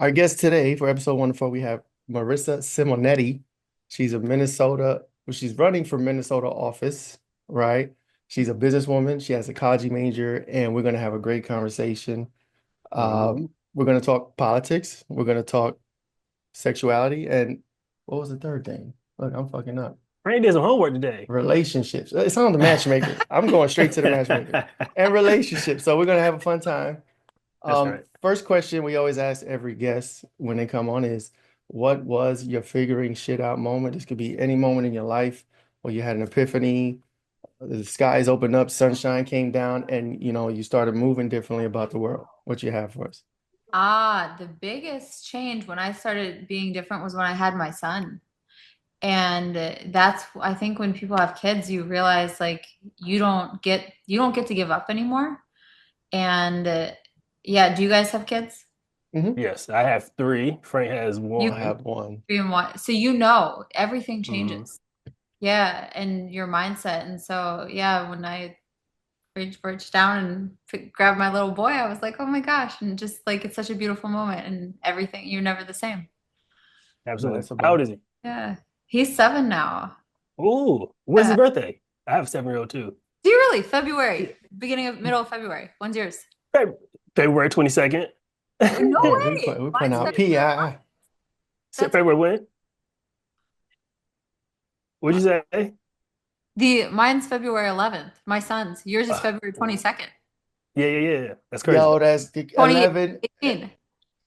Our guest today for episode 104, we have Marisa Simonetti. She's a Minnesota, well, she's running for Minnesota office, right? She's a businesswoman. She has a college major, and we're going to have a great conversation. Mhm. We're going to talk politics. We're going to talk sexuality. And what was the third thing? Look, I'm fucking up. Frank did some homework today. Relationships. It's on the matchmaker. I'm going straight to the matchmaker and relationships. So we're going to have a fun time. That's right. First question we always ask every guest when they come on is, what was your figuring shit out moment? This could be any moment in your life where you had an epiphany, the skies opened up, sunshine came down, and you started moving differently about the world. What you have for us? The biggest change when I started being different was when I had my son. And that's, I think when people have kids, you realize like you don't get to give up anymore. And yeah, do you guys have kids? Hmm. Yes, I have three. Frank has You I one. have one. three and one. So you know everything Hmm. changes. Yeah, and your mindset. And so yeah, when I reached down and grabbed my little boy, I was like, oh my gosh, and just like it's such a beautiful moment and everything, you're never the same. No, Absolutely. that's a How old blessing. is he? Yeah. He's 7 now. Ooh, when's his Yeah. birthday? I have a 7-year-old too. Do you really? February, Yeah. beginning of middle of February. When's yours? Feb- February 22nd. No Yeah, way. we putting Mine's out Yeah. February 11th. PI. That's February when? What'd you say? the mine's February 11th. My son's. Yours is February Ooh. 22nd. Yeah, yeah, yeah, yeah. That's crazy. Yo, that's the 11. 2018.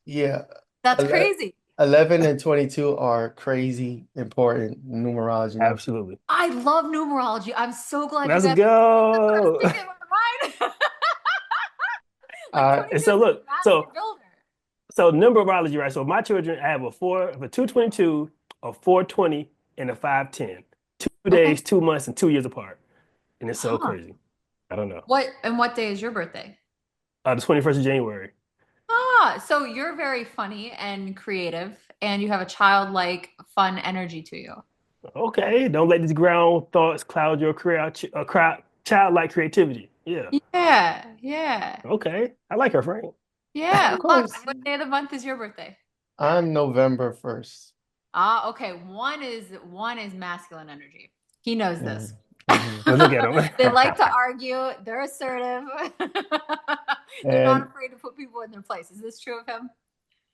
Yeah, That's 11, crazy. 11 and 22 are crazy important numerology numbers. Absolutely. I love numerology. I'm so glad you Let's guys. That's what I was go. thinking in my mind. Like Uh, 22 And is so a look, master so builder. numerology, right? So my children, I have a 222, a 420, and a 510. 2 days, Okay. 2 months, and 2 years apart. And it's so Huh. crazy. I don't know. What day is your birthday? The 21st of January. So you're very funny and creative, and you have a childlike, fun energy to you. Okay, don't let these ground thoughts cloud your childlike creativity. Yeah. Yeah, yeah, Okay. I like her, Frank. yeah. of Lux, course, what day of the month is your birthday? I'm November 1st. Okay. One is masculine energy. He knows Hmm. this. Hmm. Let's look at They like to him. argue. They're assertive. They're not And afraid to put people in their place. Is this true of him?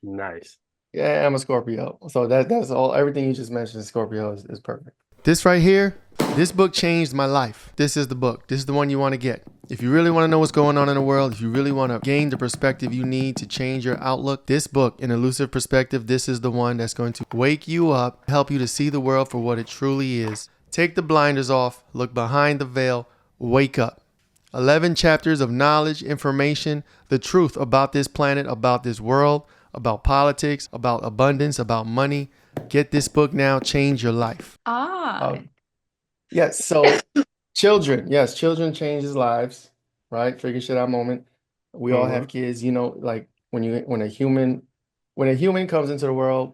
Nice. yeah, I'm a Scorpio. So that's all. Everything you just mentioned, Scorpio is perfect. This right here, this book changed my life. This is the book. This is the one you want to get. If you really want to know what's going on in the world, if you really want to gain the perspective you need to change your outlook, this book, An Elusive Perspective, this is the one that's going to wake you up, help you to see the world for what it truly is. Take the blinders off, look behind the veil, wake up. 11 chapters of knowledge, information, the truth about this planet, about this world, about politics, about abundance, about money. Get this book now, change your life. Ah, Yes, so children, yes, children changes lives, right? Figure shit out moment. We all have Hmm. kids, like when a human comes into the world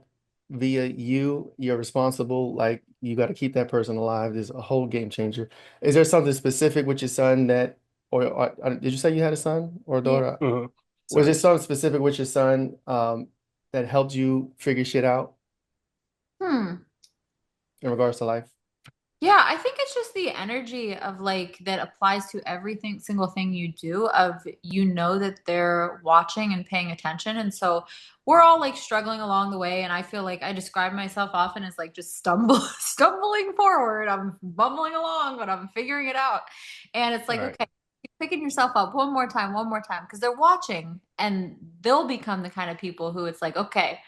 via you, you're responsible, like you got to keep that person alive. There's a whole game changer. Is there something specific with your son that, or did you say you had a son or a yeah. daughter? Hmm. Was there Son. something specific with your son that helped you figure shit out Hmm. in regards to life? Yeah, I think it's just the energy of like that applies to everything, single thing you do, of you know that they're watching and paying attention. And so we're all like struggling along the way. And I feel like I describe myself often as like just stumbling forward. I'm bumbling along, but I'm figuring it out. And it's like, Right. okay, keep picking yourself up one more time, because they're watching and they'll become the kind of people who it's like, okay,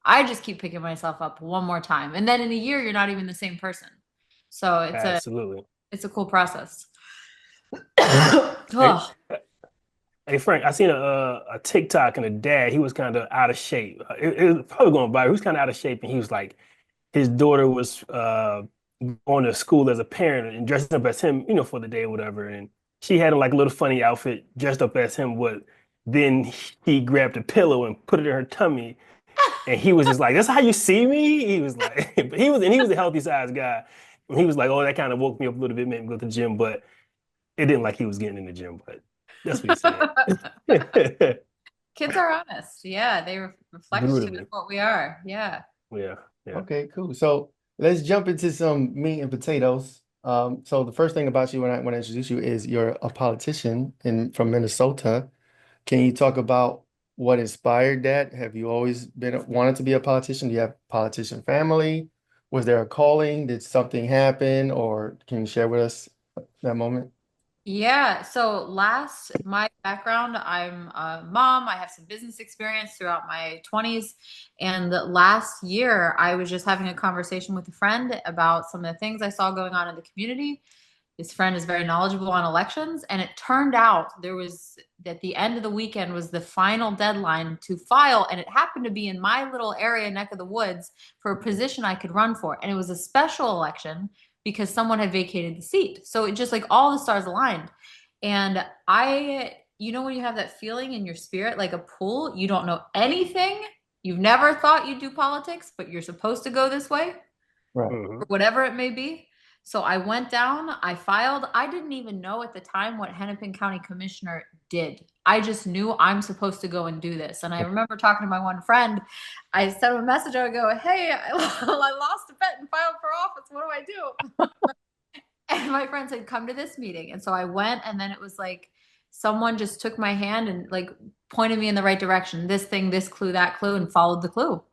I just keep picking myself up one more time. And then in a year, you're not even the same person. So Absolutely. it's a cool process. Hey, Oh, hey, Frank, I seen a TikTok and a dad, he was kind of out of shape. It was probably going by. He was kind of out of shape, and he was like, his daughter was going to school as a parent and dressed up as him, for the day or whatever. And she had like a little funny outfit dressed up as him. But then he grabbed a pillow and put it in her tummy, and he was just like, "That's how you see me." He was like, but he was a healthy sized guy. And he was like, "Oh, that kind of woke me up a little bit, made me go to the gym." But it didn't like he was getting in the gym. But that's what he said. Kids are honest. Yeah, they reflect to us Brutally. what we are. Yeah. Yeah. Yeah. Okay, cool. So let's jump into some meat and potatoes. So the first thing about you when I introduce you is you're a politician from Minnesota. Can you talk about what inspired that? Have you always been wanted to be a politician? Do you have politician family? Was there a calling? Did something happen? Or can you share with us that moment? Yeah, so my background, I'm a mom. I have some business experience throughout my 20s. And last year, I was just having a conversation with a friend about some of the things I saw going on in the community. This friend is very knowledgeable on elections, and it turned out there was at the end of the weekend was the final deadline to file, and it happened to be in my little area neck of the woods for a position I could run for. And it was a special election because someone had vacated the seat. So it just like all the stars aligned. And you know, when you have that feeling in your spirit, like a pull, you don't know anything. You've never thought you'd do politics, but you're supposed to go this way, Right. Hmm. or whatever it may be. So I went down, I filed. I didn't even know at the time what Hennepin County Commissioner did. I just knew I'm supposed to go and do this. And I remember talking to my one friend. I sent him a message. I go, "Hey, I lost a bet and filed for office. What do I do?" And my friend said, "Come to this meeting." And so I went, and then it was like someone just took my hand and like pointed me in the right direction. This thing, this clue, that clue, and followed the clue.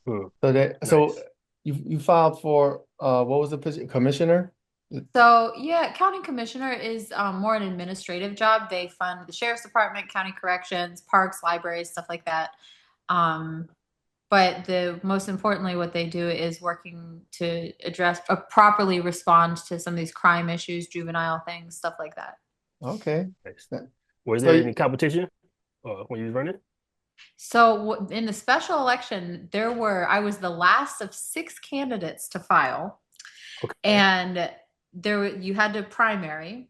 Hmm. So Nice. you filed for what was the position? Commissioner? So yeah, county commissioner is more an administrative job. They fund the sheriff's department, county corrections, parks, libraries, stuff like that. Um, but the most importantly, what they do is working to address, properly respond to some of these crime issues, juvenile things, stuff like that. Okay. Nice. Was So there any competition when you was running? So in the special election, I was the last of six candidates to file, Okay. and you had to primary.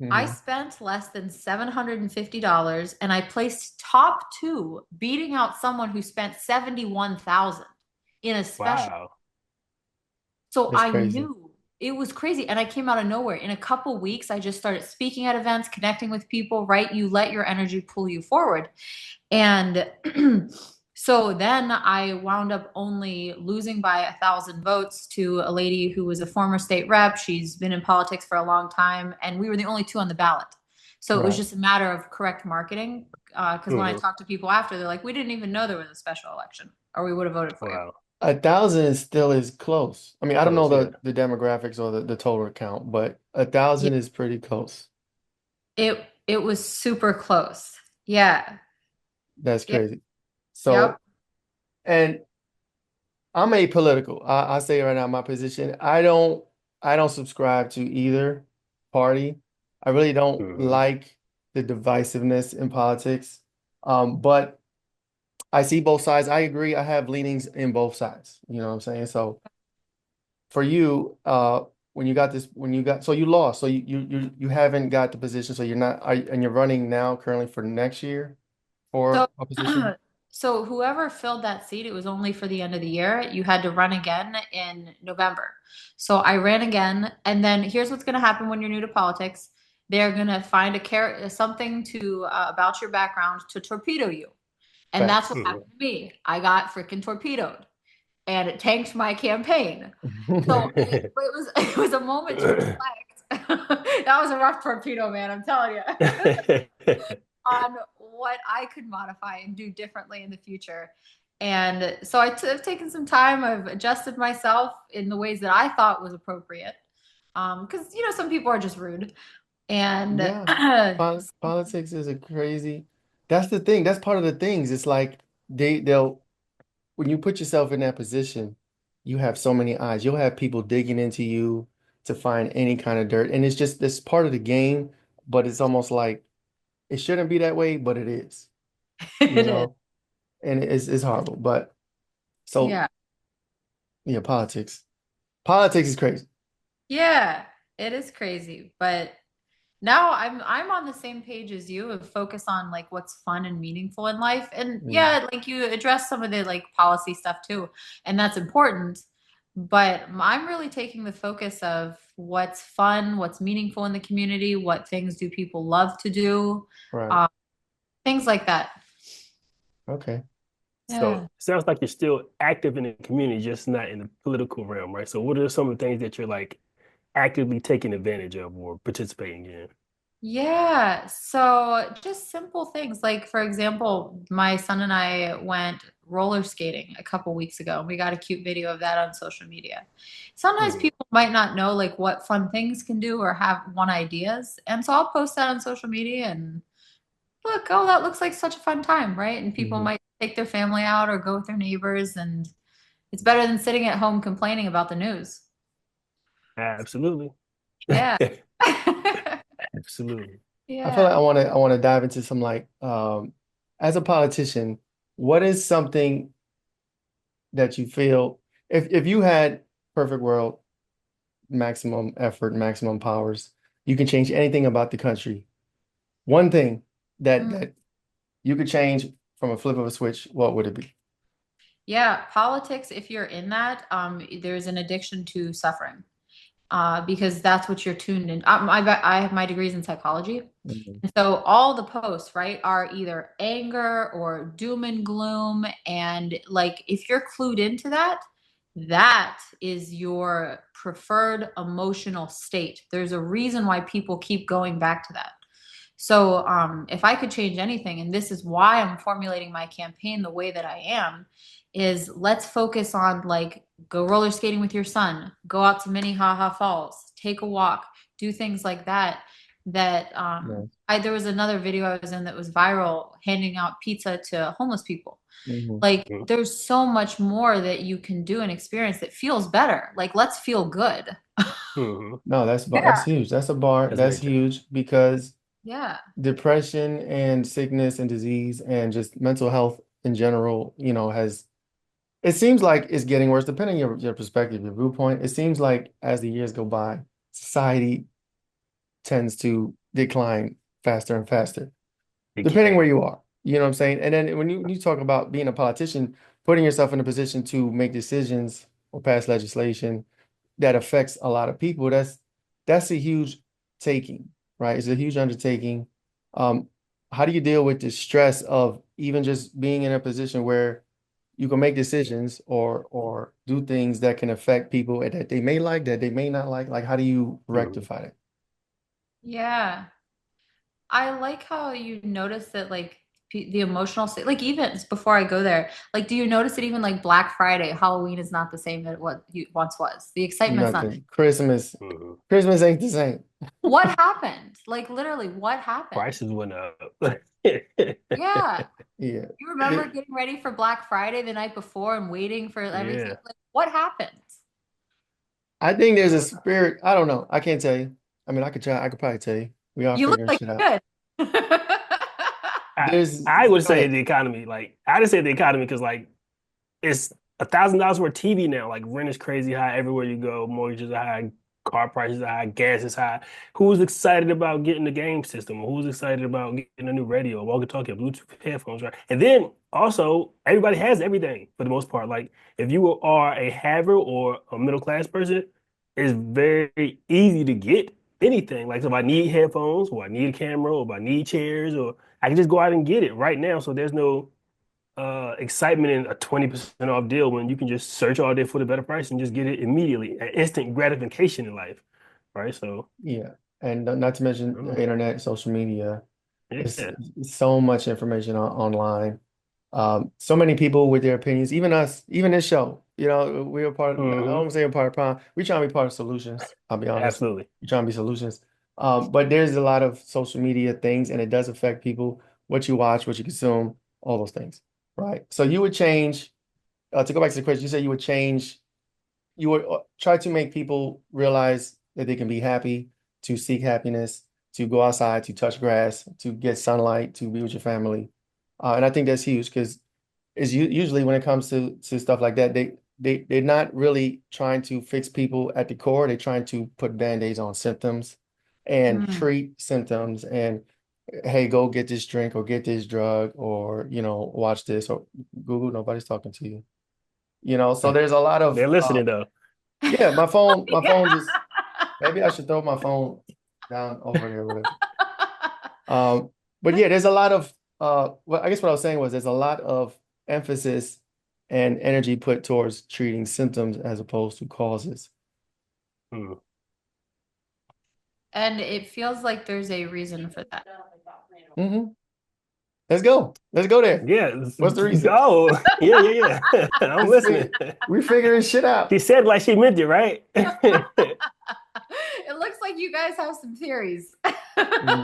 I mhm. spent less than $750, and I placed top two, beating out someone who spent 71,000 in a special. Wow. So That's I crazy. knew it was crazy, and I came out of nowhere. In a couple weeks, I just started speaking at events, connecting with people. Right, you let your energy pull you forward. And so then I wound up only losing by 1,000 votes to a lady who was a former state rep. She's been in politics for a long time, and we were the only two on the ballot. So it was Right. just a matter of correct marketing. Because when I Hmm. talked to people after, they're like, "We didn't even know there was a special election, or we would have voted for you." Wow. 1,000 still is close. I mean, I don't know Close. Yeah. the demographics or the total count, but a Yeah, thousand is pretty close. it was super close. Yeah. That's Yep. crazy. Yep. So, and I'm apolitical. I say right now, my position, I don't subscribe to either party. I really don't Hmm. like the divisiveness in politics. But I see both sides. I agree. I have leanings in both sides. You know what I'm saying? So for you, when you got, so you lost. So you haven't got the position. So you're not, and you're running now currently for next year So, for a position. so whoever filled that seat, it was only for the end of the year. You had to run again in November. So I ran again, and then here's what's going to happen when you're new to politics. They're going to find something to about your background to torpedo you, and that's what Facts. Hmm. happened to me. I got freaking torpedoed, and it tanked my campaign. So it was it was a moment to reflect. That was a rough torpedo, man. I'm telling you. On what I could modify and do differently in the future. And so I've taken some time. I've adjusted myself in the ways that I thought was appropriate. Because you know some people are just rude, and Yeah, politics is a crazy. That's the thing. That's part of the things. It's like they'll when you put yourself in that position, you have so many eyes. You'll have people digging into you to find any kind of dirt, and it's just this part of the game. But it's almost like it shouldn't be that way, but it is. You it is. know, and it's horrible. But so Yeah, yeah, politics is crazy. yeah, it is crazy. But now I'm on the same page as you of focus on like what's fun and meaningful in life. And Mm, yeah, like you address some of the like policy stuff too, and that's important. But I'm really taking the focus of what's fun, what's meaningful in the community, what things do people love to do, right. uh, things like that. Okay. So Yeah. it sounds like you're still active in the community, just not in the political realm, right? So what are some of the things that you're like actively taking advantage of or participating in? Yeah, so just simple things. Like, for example, my son and I went roller skating a couple weeks ago, and we got a cute video of that on social media. Sometimes Hmm. people might not know like what fun things can do or have one ideas. And so I'll post that on social media and look, oh, that looks like such a fun time, right? And people Hmm. might take their family out or go with their neighbors, and it's better than sitting at home complaining about the news. Absolutely. Yeah. Absolutely. I feel Yeah. like I want to dive into some like as a politician, what is something that you feel if you had perfect world, maximum effort, maximum powers, you can change anything about the country. One thing that you could change from a flip of a switch, what would it be? Yeah, politics, if you're in that, there's an addiction to suffering, because that's what you're tuned in. I have my degrees in psychology. Mhm. And so all the posts, right, are either anger or doom and gloom. And like, if you're clued into that, that is your preferred emotional state. There's a reason why people keep going back to that. So, if I could change anything, and this is why I'm formulating my campaign the way that I am, is let's focus on like go roller skating with your son, go out to Minnehaha Falls, take a walk, do things like that. That Yeah. there was another video I was in that was viral, handing out pizza to homeless people. Mhm. Like Mhm. there's so much more that you can do and experience that feels better. Like let's feel good. Mhm. No, that's Yeah. huge. That's a bar. That's That's very true. huge because Yeah. depression and sickness and disease and just mental health in general, has it seems like it's getting worse, depending on your perspective, your viewpoint. It seems like as the years go by, society tends to decline faster and faster, It depending where can. you are. You know what I'm saying? And then when you talk about being a politician, putting yourself in a position to make decisions or pass legislation that affects a lot of people, that's a huge taking, right? It's a huge undertaking. Um, how do you deal with the stress of even just being in a position where you can make decisions or do things that can affect people that they may like, that they may not like? Like, how do you Mhm. rectify that? Yeah. I like how you notice that, like, the emotional state, like, even before I go there, like, do you notice that even like Black Friday, Halloween is not the same that what you once was? The excitement's not. Nothing. Christmas, Mhm. Christmas ain't the same. What happened? Like, literally, what happened? Prices went up. Yeah. Yeah. You remember getting ready for Black Friday the night before and waiting for everything? Yeah. Like, what happened? I think there's a spirit. I don't know. I can't tell you. I mean, I could try. I could probably tell you. We are You look figuring like shit out. you could. I There's, I would go say ahead. the economy. Like I just say the economy because like it's $1,000 for a TV now. Like rent is crazy high everywhere you go. Mortgages are high, car prices are high, gas is high. Who's excited about getting the game system? Who's excited about getting a new radio, a walkie-talkie, a Bluetooth headphones, right? And then also everybody has everything for the most part. Like if you are a haver or a middle class person, it's very easy to get anything. Like if I need headphones or I need a camera or if I need chairs or I can just go out and get it right now. So there's no excitement in a 20% off deal when you can just search all day for the better price and just get it immediately. An instant gratification in life, right? So, Yeah. And not to I mention don't the know. internet, social media. It's Yeah. so much information online. So many people with their opinions, even us, even this show. We're a part of, I Hmm. don't say a part of problem. We trying to be part of solutions. I'll be honest. Absolutely. We're trying to be solutions. But there's a lot of social media things, and it does affect people, what you watch, what you consume, all those things, right? So you would change, to go back to the question, you said you would try to make people realize that they can be happy, to seek happiness, to go outside, to touch grass, to get sunlight, to be with your family. And I think that's huge because it's usually when it comes to stuff like that, they're not really trying to fix people at the core. They're trying to put band-aids on symptoms and Mm. treat symptoms and hey, go get this drink or get this drug or watch this or Google, nobody's talking to you. So there's a lot of They're listening though. yeah, Yeah. my phone just maybe I should throw my phone down over there, whatever. Um, but yeah, there's a lot of well, I guess what I was saying was there's a lot of emphasis and energy put towards treating symptoms as opposed to causes. Hmm. And it feels like there's a reason for that. Hmm. Let's go. Let's go there. Yeah. What's the reason? Oh, yeah. I'm Let's listening. figure, we figuring shit She out. said like she meant it, right? It looks like you guys have some theories Mm.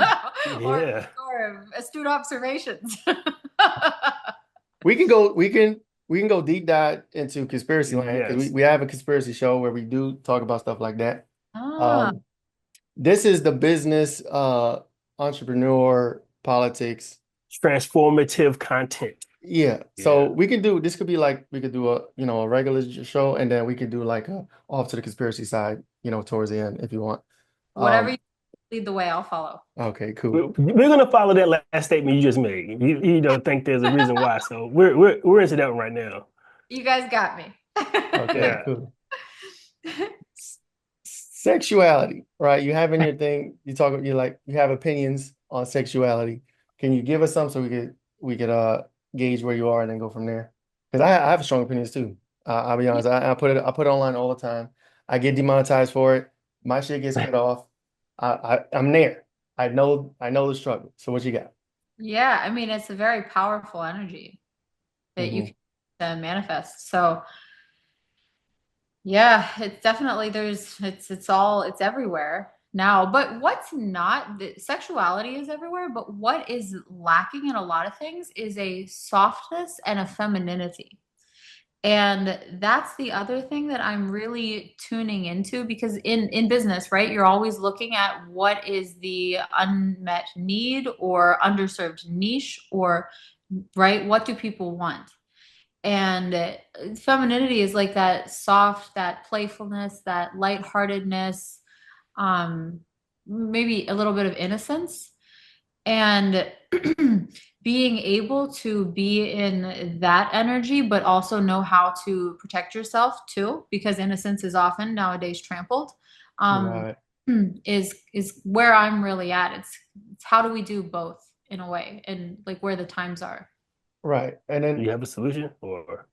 Yeah. or astute observations. We can go. We can go deep dive into conspiracy land because we, Yes. we have a conspiracy show where we do talk about stuff like that. Ah, Um, this is the business, entrepreneur, politics. Transformative content. Yeah. So Yeah. we can do this could be like we could do a a regular show and then we could do like a off to the conspiracy side, towards the end if you want. whatever Um, you lead the way, I'll follow. okay, We're cool. gonna follow that last statement you just made. You don't think there's a reason why, so we're into that one right now. You guys got me. Okay, Yeah. cool. S- Sexuality, right? You have in your thing, you have opinions on sexuality. Can you give us some so we could gauge where you are and then go from there? Because I have strong opinions too. I'll be Yeah. honest. I put it online all the time. I get demonetized for it. My shit gets cut off. I'm there. I know the struggle. So what you got? Yeah, I mean, it's a very powerful energy that you Hmm. can manifest. So, yeah, it's definitely it's everywhere now. But what's not the sexuality is everywhere, but what is lacking in a lot of things is a softness and a femininity. And that's the other thing that I'm really tuning into because in business, right, you're always looking at what is the unmet need or underserved niche or right, what do people want? And femininity is like that soft, that playfulness, that lightheartedness, um, maybe a little bit of innocence and being able to be in that energy but also know how to protect yourself too because innocence is often nowadays trampled um Right, is where I'm really at. It's how do we do both in a way and like where the times are. right. And Do then you have a solution, or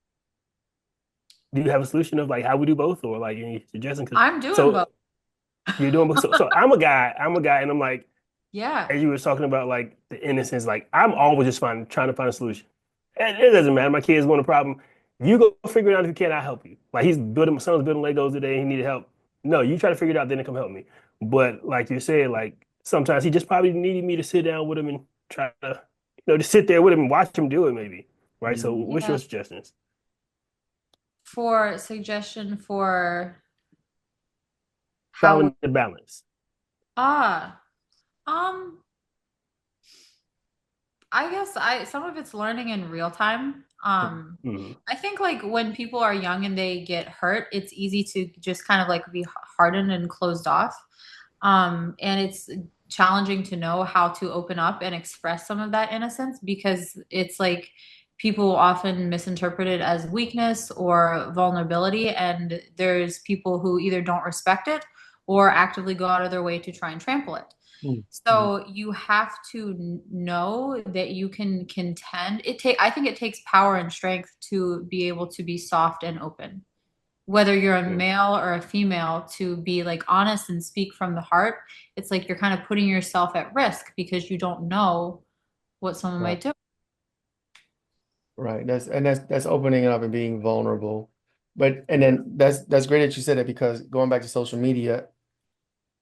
do you have a solution of like how we do both, or like any suggestion? Because I'm doing both. so you're doing both. So I'm a guy, and I'm like, Yeah. as you were talking about like the innocence, like I'm always just trying to find a solution. And it doesn't matter. My kid's going to problem. You go figure it out if you can. I'll help you. Like my son's building Legos today. He needed help. No, you try to figure it out, then come help me. But like you said, like sometimes he just probably needed me to sit down with him and try to, just sit there with him and watch him do it, maybe. Right. So, Mhm. what's Yeah. your suggestions? For suggestion for how Finding the balance. ah um I guess I some of it's learning in real time. Hmm. I think like when people are young and they get hurt, it's easy to just kind of like be hardened and closed off. And it's challenging to know how to open up and express some of that innocence because it's like people often misinterpret it as weakness or vulnerability, and there's people who either don't respect it or actively go out of their way to try and trample it. Mhm. So you have to know that you can contend. I think it takes power and strength to be able to be soft and open. Whether you're a male or a female, to be like honest and speak from the heart, it's like you're kind of putting yourself at risk because you don't know what someone Right, might do. right. That's opening it up and being vulnerable. But and then that's great that you said that because going back to social media,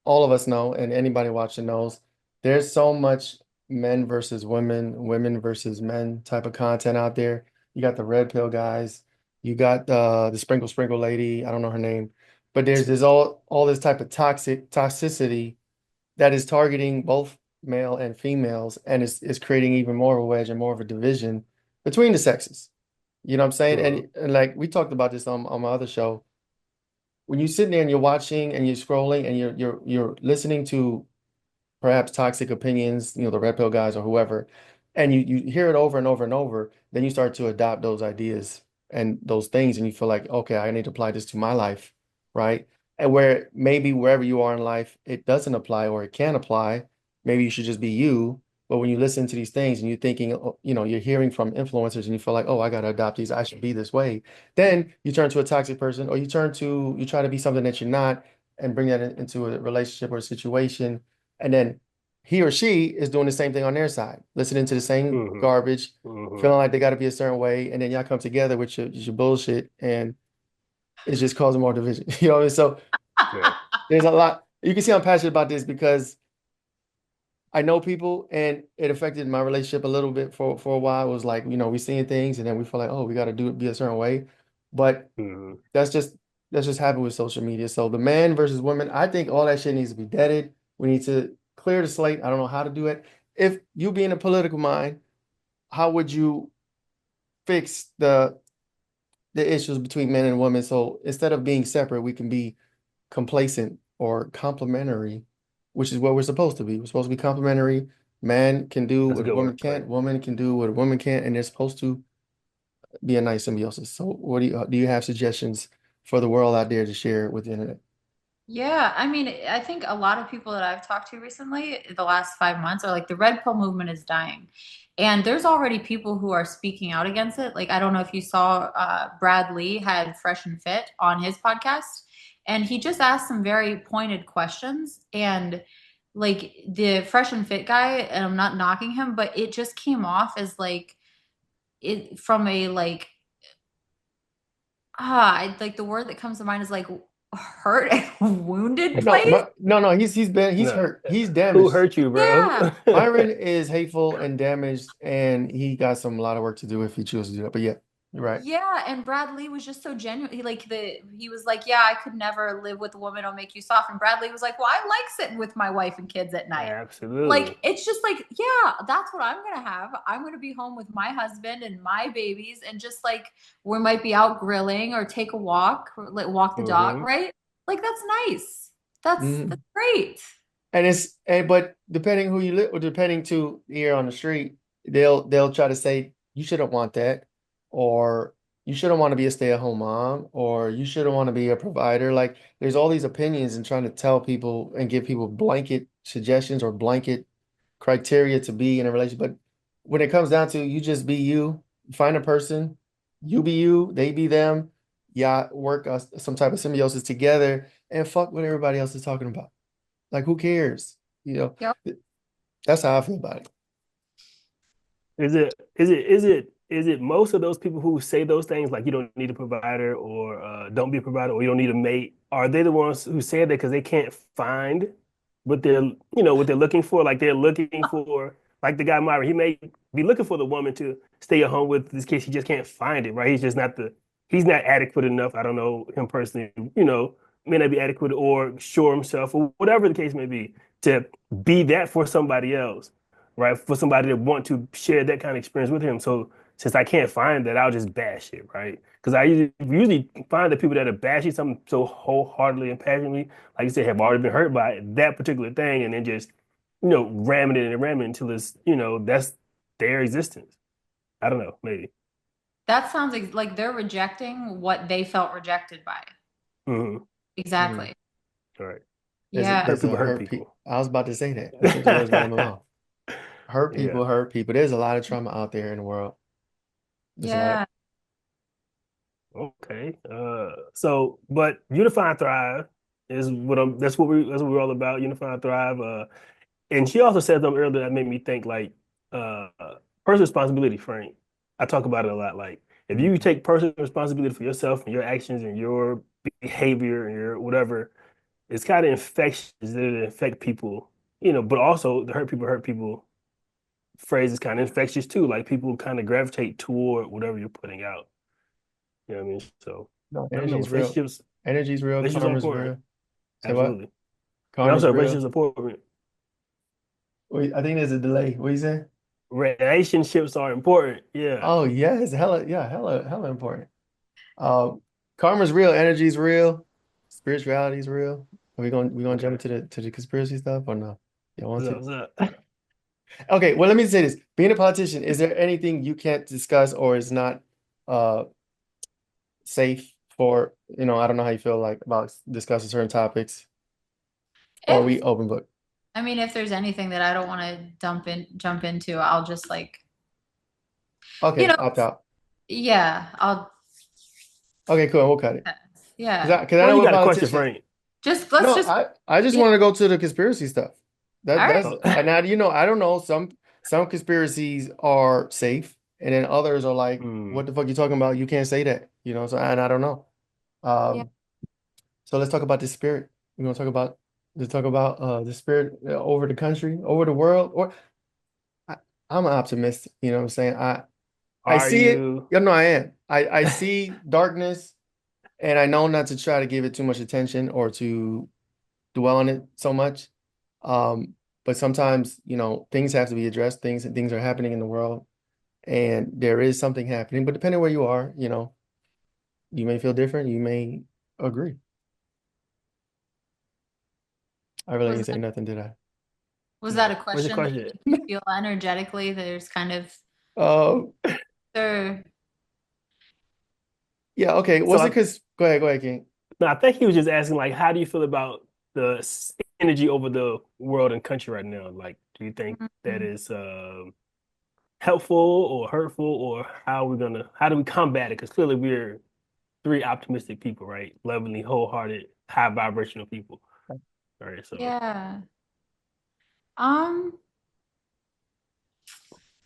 all of us know, and anybody watching knows, there's so much men versus women, women versus men type of content out there. You got the red pill guys, you got the sprinkle sprinkle lady, I don't know her name, but there's all this type of toxicity that is targeting both male and females, and is creating even more of a wedge and more of a division between the sexes. You know what I'm saying? Hmm. And like we talked about this on my other show, when you're sitting there and you're watching and you're scrolling and you're listening to perhaps toxic opinions, the red pill guys or whoever, and you hear it over and over and over, then you start to adopt those ideas and those things, and you feel like, okay, I need to apply this to my life, right? And where maybe wherever you are in life, it doesn't apply or it can apply. Maybe you should just be you, But when you listen to these things and you're thinking, you're hearing from influencers and you feel like, oh, I got to adopt these, I should be this way. Then you turn to a toxic person, or you try to be something that you're not, and bring that into a relationship or a situation. And then he or she is doing the same thing on their side, listening to the same Mm-hmm. garbage, Mm-hmm. feeling like they got to be a certain way. And then y'all come together with your bullshit, and it's just causing more division. You know what I mean? So Yeah. there's a lot. You can see I'm passionate about this because I know people, and it affected my relationship a little bit for a while. It was like, we seeing things and then we feel like, oh, we got to do it, be a certain way. But Mm-hmm. that's just happened with social media. So the man versus woman, I think all that shit needs to be deaded. We need to clear the slate. I don't know how to do it. If you being a political mind, how would you fix the issues between men and women? So instead of being separate, we can be complacent or complementary, which is what we're supposed to be. We're supposed to be complementary. Man can do That's a what a good woman word. can't. Woman can do what a woman can't, and they're supposed to be a nice symbiosis. So, what do you have suggestions for the world out there to share with the internet? Yeah, I mean, I think a lot of people that I've talked to recently, the last 5 months, are like the red pill movement is dying. And there's already people who are speaking out against it. Like, I don't know if you saw Brad Lee had Fresh and Fit on his podcast, and he just asked some very pointed questions. And like the Fresh and Fit guy, and I'm not knocking him, but it just came off as like it from a like like the word that comes to mind is like hurt and wounded No, place. no. He's No. hurt. He's Who damaged. hurt you, bro? Yeah. Byron is hateful and damaged, and he got some a lot of work to do if he chooses to do that. But yeah, you're right. Yeah, and Bradley was just so genuine. He was like, "Yeah, I could never live with a woman who'll make you soft." And Bradley was like, "Well, I like sitting with my wife and kids at night." Absolutely. Like it's just like, yeah, that's what I'm gonna have. I'm gonna be home with my husband and my babies, and just like we might be out grilling or take a walk, or like walk the dog, Mm-hmm. right? Like that's nice. That's Mhm. great. But depending who you live, or depending to here on the street, they'll try to say you shouldn't want that, or you shouldn't want to be a stay-at-home mom, or you shouldn't want to be a provider. Like there's all these opinions and trying to tell people and give people blanket suggestions or blanket criteria to be in a relationship. But when it comes down to you just be you, find a person, you be you, they be them, yeah, work some type of symbiosis together and fuck what everybody else is talking about. Like, who cares? You know, Yep. that's how I feel about it. Is it most of those people who say those things like you don't need a provider or don't be a provider or you don't need a mate? Are they the ones who say that because they can't find what they're looking for? Like they're looking for like the guy Myra, he may be looking for the woman to stay at home with this case he just can't find it, right? He's not adequate enough. I don't know him personally, may not be adequate or sure himself or whatever the case may be to be that for somebody else, right? For somebody to want to share that kind of experience with him. So since I can't find that, I'll just bash it, right? Because I usually find the people that are bashing something so wholeheartedly and passionately, like you said, have already been hurt by that particular thing, and then just ramming it and ramming until that's their existence. I don't know, maybe. That sounds like they're rejecting what they felt rejected by. Hmm. Mm. Exactly. All right. Yeah. Hurt There's a people hurt hurt people. people. I was about to say that. I took the words right out of my mouth. Hurt Yeah. people, hurt people. There's a lot of trauma out there in the world. There's a lot of Yeah. Okay. But Unify and Thrive is that's what we're all about. Unify and Thrive. And she also said something earlier that made me think like uh personal responsibility, Frank. I talk about it a lot. Like if you Mhm. take personal responsibility for yourself and your actions and your behavior and your whatever, it's kind of infectious that it affect people, but also the hurt people phrase is kind of infectious too. Like people kind of gravitate toward whatever you're putting out. You know what I mean? So No, I don't know. energy's real. Relationships Real. are Karma's important. real. Say what? Absolutely. And Karma's also relationships real. are important. Wait, I think there's a delay. What you say? Relationships are important. Yeah. Oh, yes. Hella important. Um, Karma's real. Energy's real. Spirituality's real. Are we gonna jump Okay. into the conspiracy stuff or no? You want What's up? to? What's up? Okay, well, let me say this. Being a politician, is there anything you can't discuss or is not uh safe for, I don't know how you feel like about discussing certain topics, or are we If open book? I mean, if there's anything that I don't want to jump into, I'll just like, you Okay, know, opt out. yeah, I'll, Okay, cool. We'll cut it. yeah. Cause I Well, know you with got a question, politicians. Frank. Just let's No, just, I just yeah. want to go to the conspiracy stuff. All right. That's and now I don't know. Some conspiracies are safe, and then others are like, Hmm. what the fuck you talking about? You can't say that. So and I don't know. Yeah. Um, so let's talk about the spirit. We want to talk about the spirit over the country, over the world. Or I, I'm an optimist. You know what I'm saying? I Are see it. you? You know, I am. I see darkness, and I know not to try to give it too much attention or to dwell on it so much. Um, but sometimes, things have to be addressed. Things are happening in the world, and there is something happening. But depending where you are, you may feel different. You may agree. I really Was didn't say that, nothing, did I? was that No. a What's your question that question? made you feel energetically? There's kind of, Oh, there, yeah. Okay. So Was it I, because? Go ahead, King. no, I think he was just asking like, how do you feel about the energy over the world and country right now? Like, do you think that Mhm. is helpful or hurtful, or how do we combat it? Because clearly we're three optimistic people, right? Lovingly, wholehearted, high vibrational people. All right, so Yeah. Um,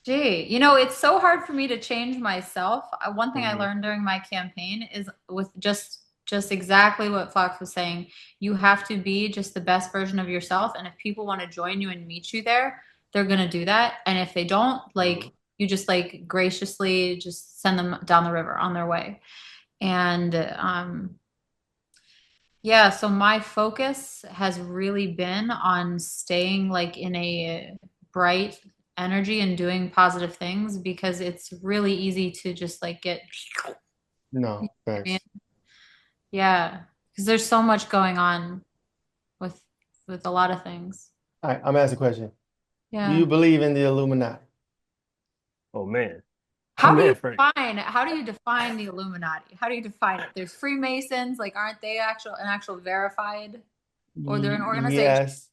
it's so hard for me to change myself. One thing I mhm. learned during my campaign is with just exactly what Fox was saying. You have to be just the best version of yourself, and if people want to join you and meet you there, they're gonna do that. And if they don't, Mhm. like you just like graciously just send them down the river on their way. And yeah, so my focus has really been on staying like in a bright energy and doing positive things because it's really easy to just like get, No, thanks. yeah, because there's so much going on with a lot of things. All right, I'm asking a question. Do you Yeah. believe in the Illuminati? Oh man, oh How do you man, Frank. define the Illuminati? How do you define it? There's Freemasons, like aren't they actual verified or they're an organization? Yes.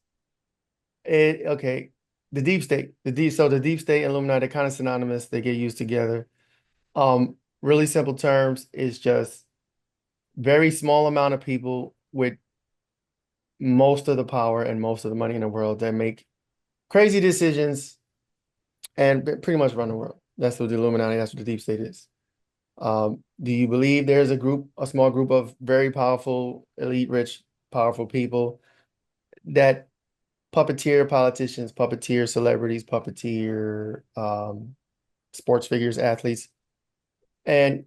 Okay. The deep state, the deep state and Illuminati, kind of synonymous. They get used together. Really simple terms is just very small amount of people with most of the power and most of the money in the world that make crazy decisions and pretty much run the world. That's what the Illuminati, that's what the deep state is. Do you believe there's a small group of very powerful, elite, rich, powerful people that puppeteer politicians, puppeteer celebrities, puppeteer sports figures, athletes, and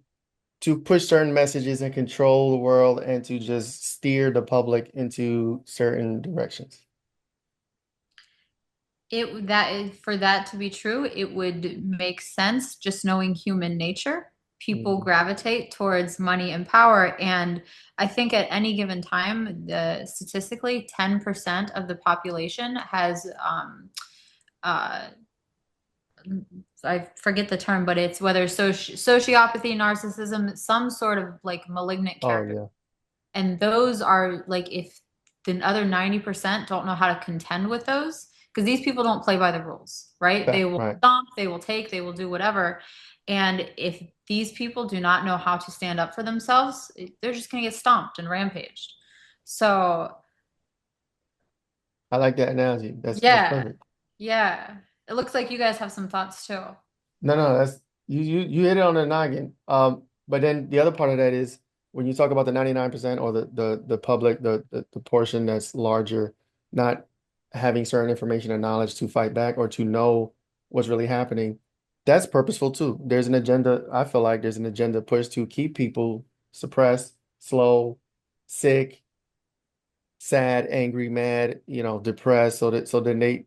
to push certain messages and control the world and to just steer the public into certain directions? For that to be true, it would make sense just knowing human nature. People Mhm. gravitate towards money and power, and I think at any given time, statistically, 10% of the population has uh, I forget the term, but it's whether sociopathy, narcissism, some sort of like malignant Oh character. yeah, And those are like if the other 90% don't know how to contend with those, because these people don't play by the rules, right? They will right. stomp, they will take, they will do whatever. And if these people do not know how to stand up for themselves, they're just going to get stomped and rampaged. So, I like that analogy. That's yeah, perfect. yeah. It looks like you guys have some thoughts too. No, that's you hit it on the noggin. But then the other part of that is when you talk about the 99% or the public, the portion that's larger, not having certain information and knowledge to fight back or to know what's really happening, that's purposeful too. There's an agenda, I feel like there's an agenda pushed to keep people suppressed, slow, sick, sad, angry, mad, depressed, so then they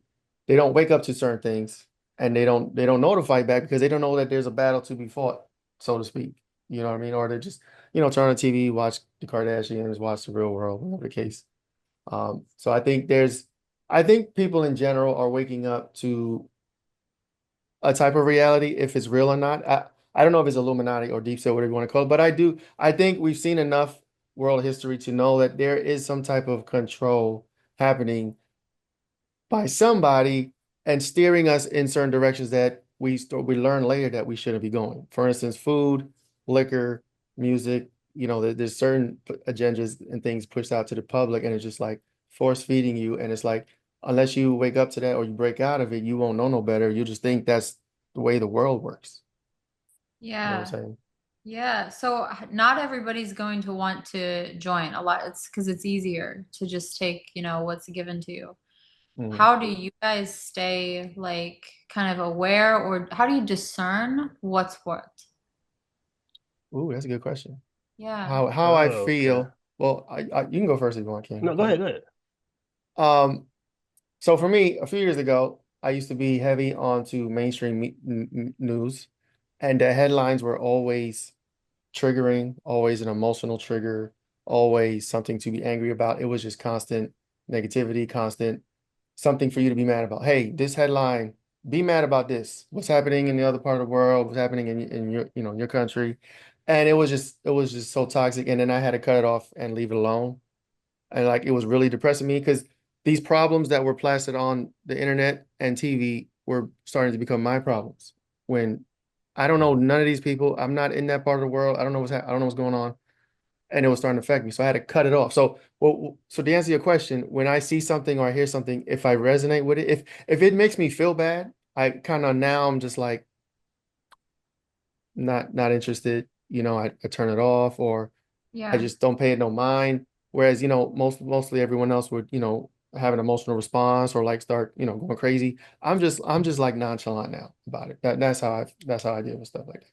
don't wake up to certain things and they don't know to fight back because they don't know that there's a battle to be fought, so to speak. You know what I mean? Or they just, turn on TV, watch the Kardashians, watch the real world, whatever the case. So I think people in general are waking up to a type of reality, if it's real or not. I don't know if it's Illuminati or deep state, whatever you want to call it, but I think we've seen enough world history to know that there is some type of control happening by somebody and steering us in certain directions that we learn later that we shouldn't be going. For instance, food, liquor, music, there's certain agendas and things pushed out to the public, and it's just like force feeding you. And it's like, unless you wake up to that or you break out of it, you won't know no better. You just think that's the way the world works. You know what I'm Yeah. saying? Yeah. So not everybody's going to want to join a lot. It's because it's easier to just take, what's given to you. Mhm. How do you guys stay like kind of aware, or how do you discern what's what? Ooh, that's a good question. Yeah. How I Oh, okay. feel. Well, you can go first if you want, King. No, go ahead, go ahead. Um, so for me, a few years ago, I used to be heavy onto mainstream news, and the headlines were always triggering, always an emotional trigger, always something to be angry about. It was just constant negativity, constant something for you to be mad about. Hey, this headline, be mad about this. What's happening in the other part of the world? What's happening in your, your country? And it was just so toxic. And then I had to cut it off and leave it alone. And like it was really depressing me because these problems that were plastered on the internet and TV were starting to become my problems. When I don't know none of these people, I'm not in that part of the world. I don't know I don't know what's going on, and it was starting to affect me. So I had to cut it off. So, well, so to answer your question, when I see something or I hear something, if I resonate with it, if it makes me feel bad, I kind of now I'm just like not interested. I turn it off or I Yeah. just don't pay it no mind. Whereas, mostly everyone else would, have an emotional response or like start, going crazy. I'm just like nonchalant now about it. That's how I deal with stuff like that.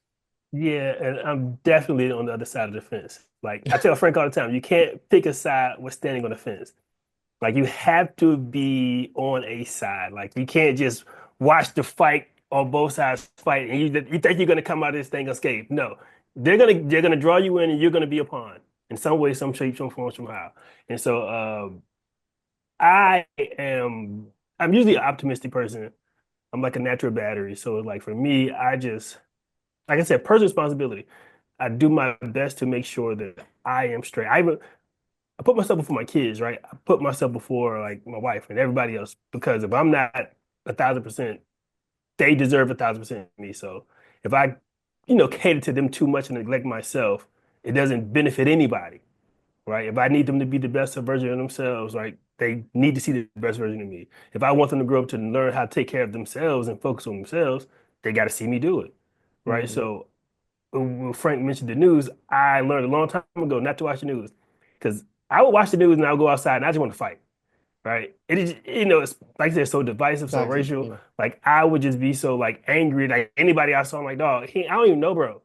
Yeah, and I'm definitely on the other side of the fence. Like I tell Frank all the time, you can't pick a side when standing on the fence. Like you have to be on a side. Like you can't just watch the fight on both sides fight and you think you're gonna come out of this thing unscathed. No, they're gonna draw you in and you're gonna be a pawn in some way, some shape, some form, somehow. And so I am I'm usually an optimistic person. I'm like a natural battery. So like for me, I just like I said, personal responsibility. I do my best to make sure that I am straight. I put myself before my kids, right? I put myself before like my wife and everybody else because if I'm not 1,000%, they deserve 1,000% of me. So if I, cater to them too much and neglect myself, it doesn't benefit anybody, right? If I need them to be the best version of themselves, right? They need to see the best version of me. If I want them to grow up to learn how to take care of themselves and focus on themselves, they got to see me do it, right? Mhm. So when Frank mentioned the news, I learned a long time ago not to watch the news because I would watch the news and I would go outside and I just want to fight, right? It is, it's like I said, so divisive, so Toxic. racial. Yeah. Like I would just be so like angry, like anybody I saw, I'm like, dog, I don't even know, bro.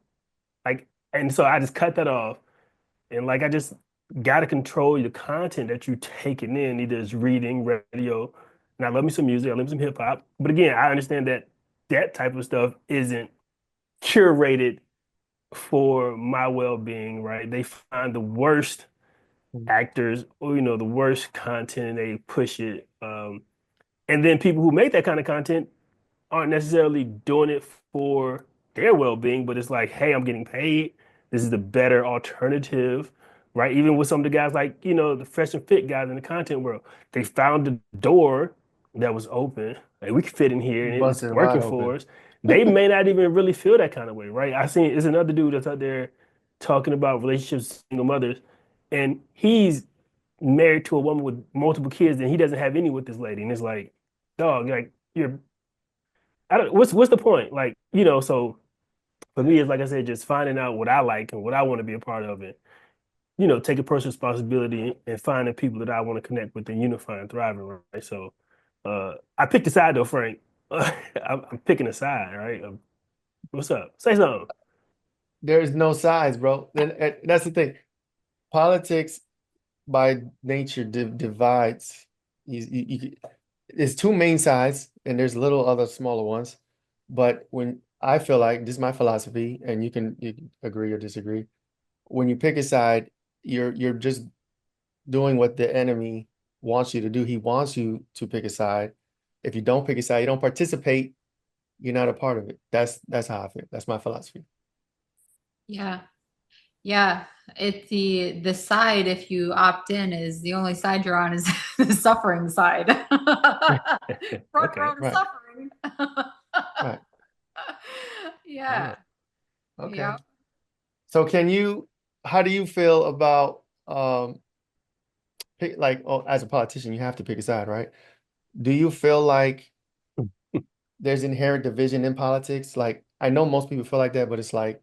Like, and so I just cut that off, and like I just gotta control the content that you're taking in, either it's reading, radio. And I love me some music, I love me some hip hop, but again, I understand that that type of stuff isn't curated for my well-being, right? They find the worst actors or the worst content and they push it. And then people who make that kind of content aren't necessarily doing it for their well-being, but it's like, hey, I'm getting paid. This is the better alternative, right? Even with some of the guys like, the fresh and fit guys in the content world, they found the door that was open. Like we can fit in here and it's Busted it wide working for open. us. They may not even really feel that kind of way, right? I seen there's another dude that's out there talking about relationships, single mothers, and he's married to a woman with multiple kids and he doesn't have any with this lady. And it's like, dog, like you're I don't what's the point? Like, so for me it's like I said, just finding out what I like and what I want to be a part of it. Taking personal responsibility and finding people that I want to connect with and unify and thrive in, right? So I picked a side though, Frank. I'm picking a side, right? What's up? Say something. There's no sides, bro. Then that's the thing. Politics by nature divides. It's two main sides, and there's little other smaller ones. But when I feel like this is my philosophy, and you can agree or disagree. When you pick a side, you're just doing what the enemy wants you to do. He wants you to pick a side. If you don't pick a side, you don't participate, you're not a part of it. That's how I feel. That's my philosophy. Yeah. Yeah, it's the side if you opt in is the only side you're on is the suffering side. Front Okay. row to Right, suffering. right. Yeah, Yeah. Okay. yeah. So how do you feel about pick like oh, as a politician, you have to pick a side, right? Do you feel like there's inherent division in politics? Like I know most people feel like that, but it's like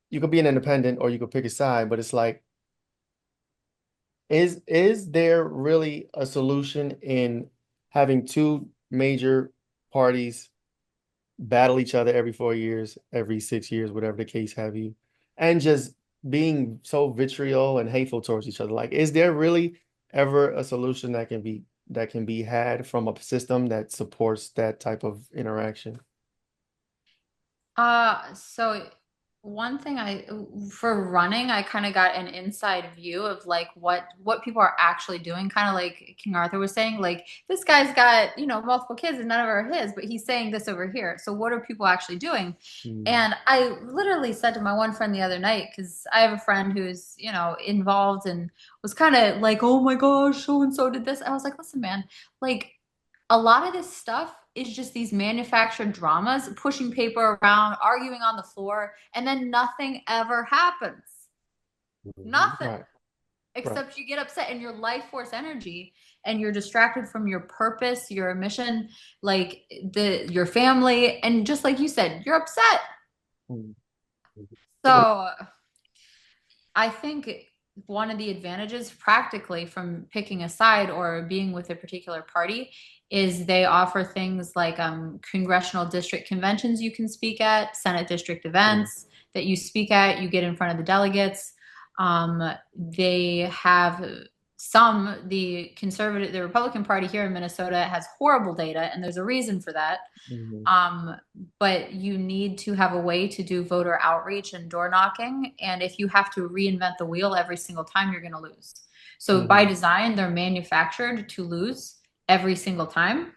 you could be an independent or you could pick a side, but it's like is there really a solution in having two major parties battle each other every 4 years, every 6 years, whatever the case have you, and just being so vitriol and hateful towards each other? Like, is there really ever a solution that can be had from a system that supports that type of interaction? So one thing for running, I kind of got an inside view of like what people are actually doing, kind of like King Arthur was saying, like this guy's got, multiple kids and none of them are his, but he's saying this over here. So what are people actually doing? Mm, And I literally said to my one friend the other night, because I have a friend who's, involved and was kind of like, oh my gosh, so and so did this. I was like, listen, man, like a lot of this stuff is just these manufactured dramas, pushing paper around, arguing on the floor, and then nothing ever happens. Mhm. Nothing. right, right. Except you get upset and your life force energy and you're distracted from your purpose, your mission, like your family, and just like you said, you're upset. Mm, So I think one of the advantages practically from picking a side or being with a particular party is they offer things like congressional district conventions you can speak at, Senate district mm, events that you speak at, you get in front of the delegates. They have the Republican Party here in Minnesota has horrible data, and there's a reason for that. mhm, Um, but you need to have a way to do voter outreach and door knocking. And if you have to reinvent the wheel every single time, you're going to lose. So by mhm, design, they're manufactured to lose every single time.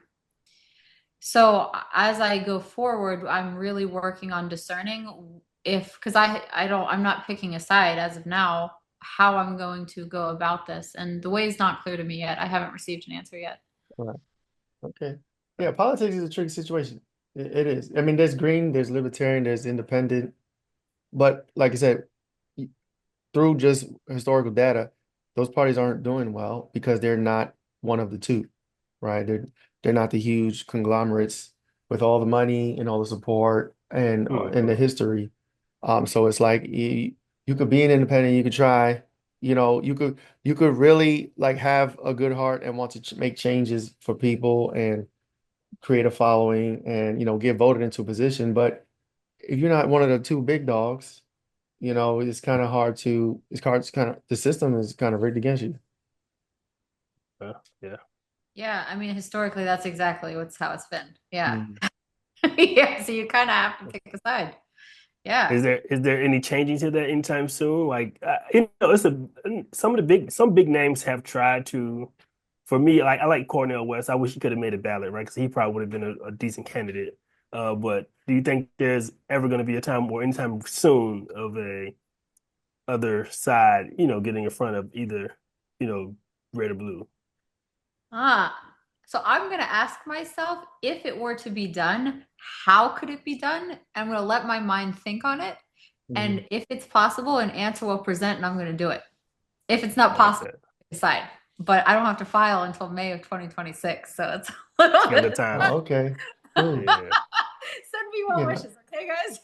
So as I go forward, I'm really working on discerning because I'm not picking a side as of now, how I'm going to go about this. And the way is not clear to me yet. I haven't received an answer yet. right. Okay. Yeah, politics is a tricky situation. It is. I mean, there's green, there's libertarian, there's independent, but like I said, through just historical data, those parties aren't doing well because they're not one of the two, right? They're not the huge conglomerates with all the money and all the support and the Mhm. history. So it's like you could be an independent, you could try, you could really like have a good heart and want to make changes for people and create a following and get voted into a position. But if you're not one of the two big dogs, it's kind of hard to, it's kind of, the system is kind of rigged against you. Yeah. Yeah. Yeah, I mean, historically, that's exactly how it's been. Yeah. Mm. Yeah, so you kind of have to pick a side. Yeah. Is there any changing to that anytime soon? Like it's some big names have tried to. For me, like I like Cornel West. I wish he could have made a ballot, right? Because he probably would have been a decent candidate. But do you think there's ever going to be a time or anytime soon of a other side, getting in front of either, you know, red or blue? Ah, so I'm going to ask myself if it were to be done, how could it be done? I'm going to let my mind think on it. Mhm. And if it's possible, an answer will present and I'm going to do it. If it's not I like possible, that. decide. But I don't have to file until May of 2026. So it's a little Got the bit. time. Oh, okay. Cool. Yeah. Send me well Yeah, not, wishes, okay, guys?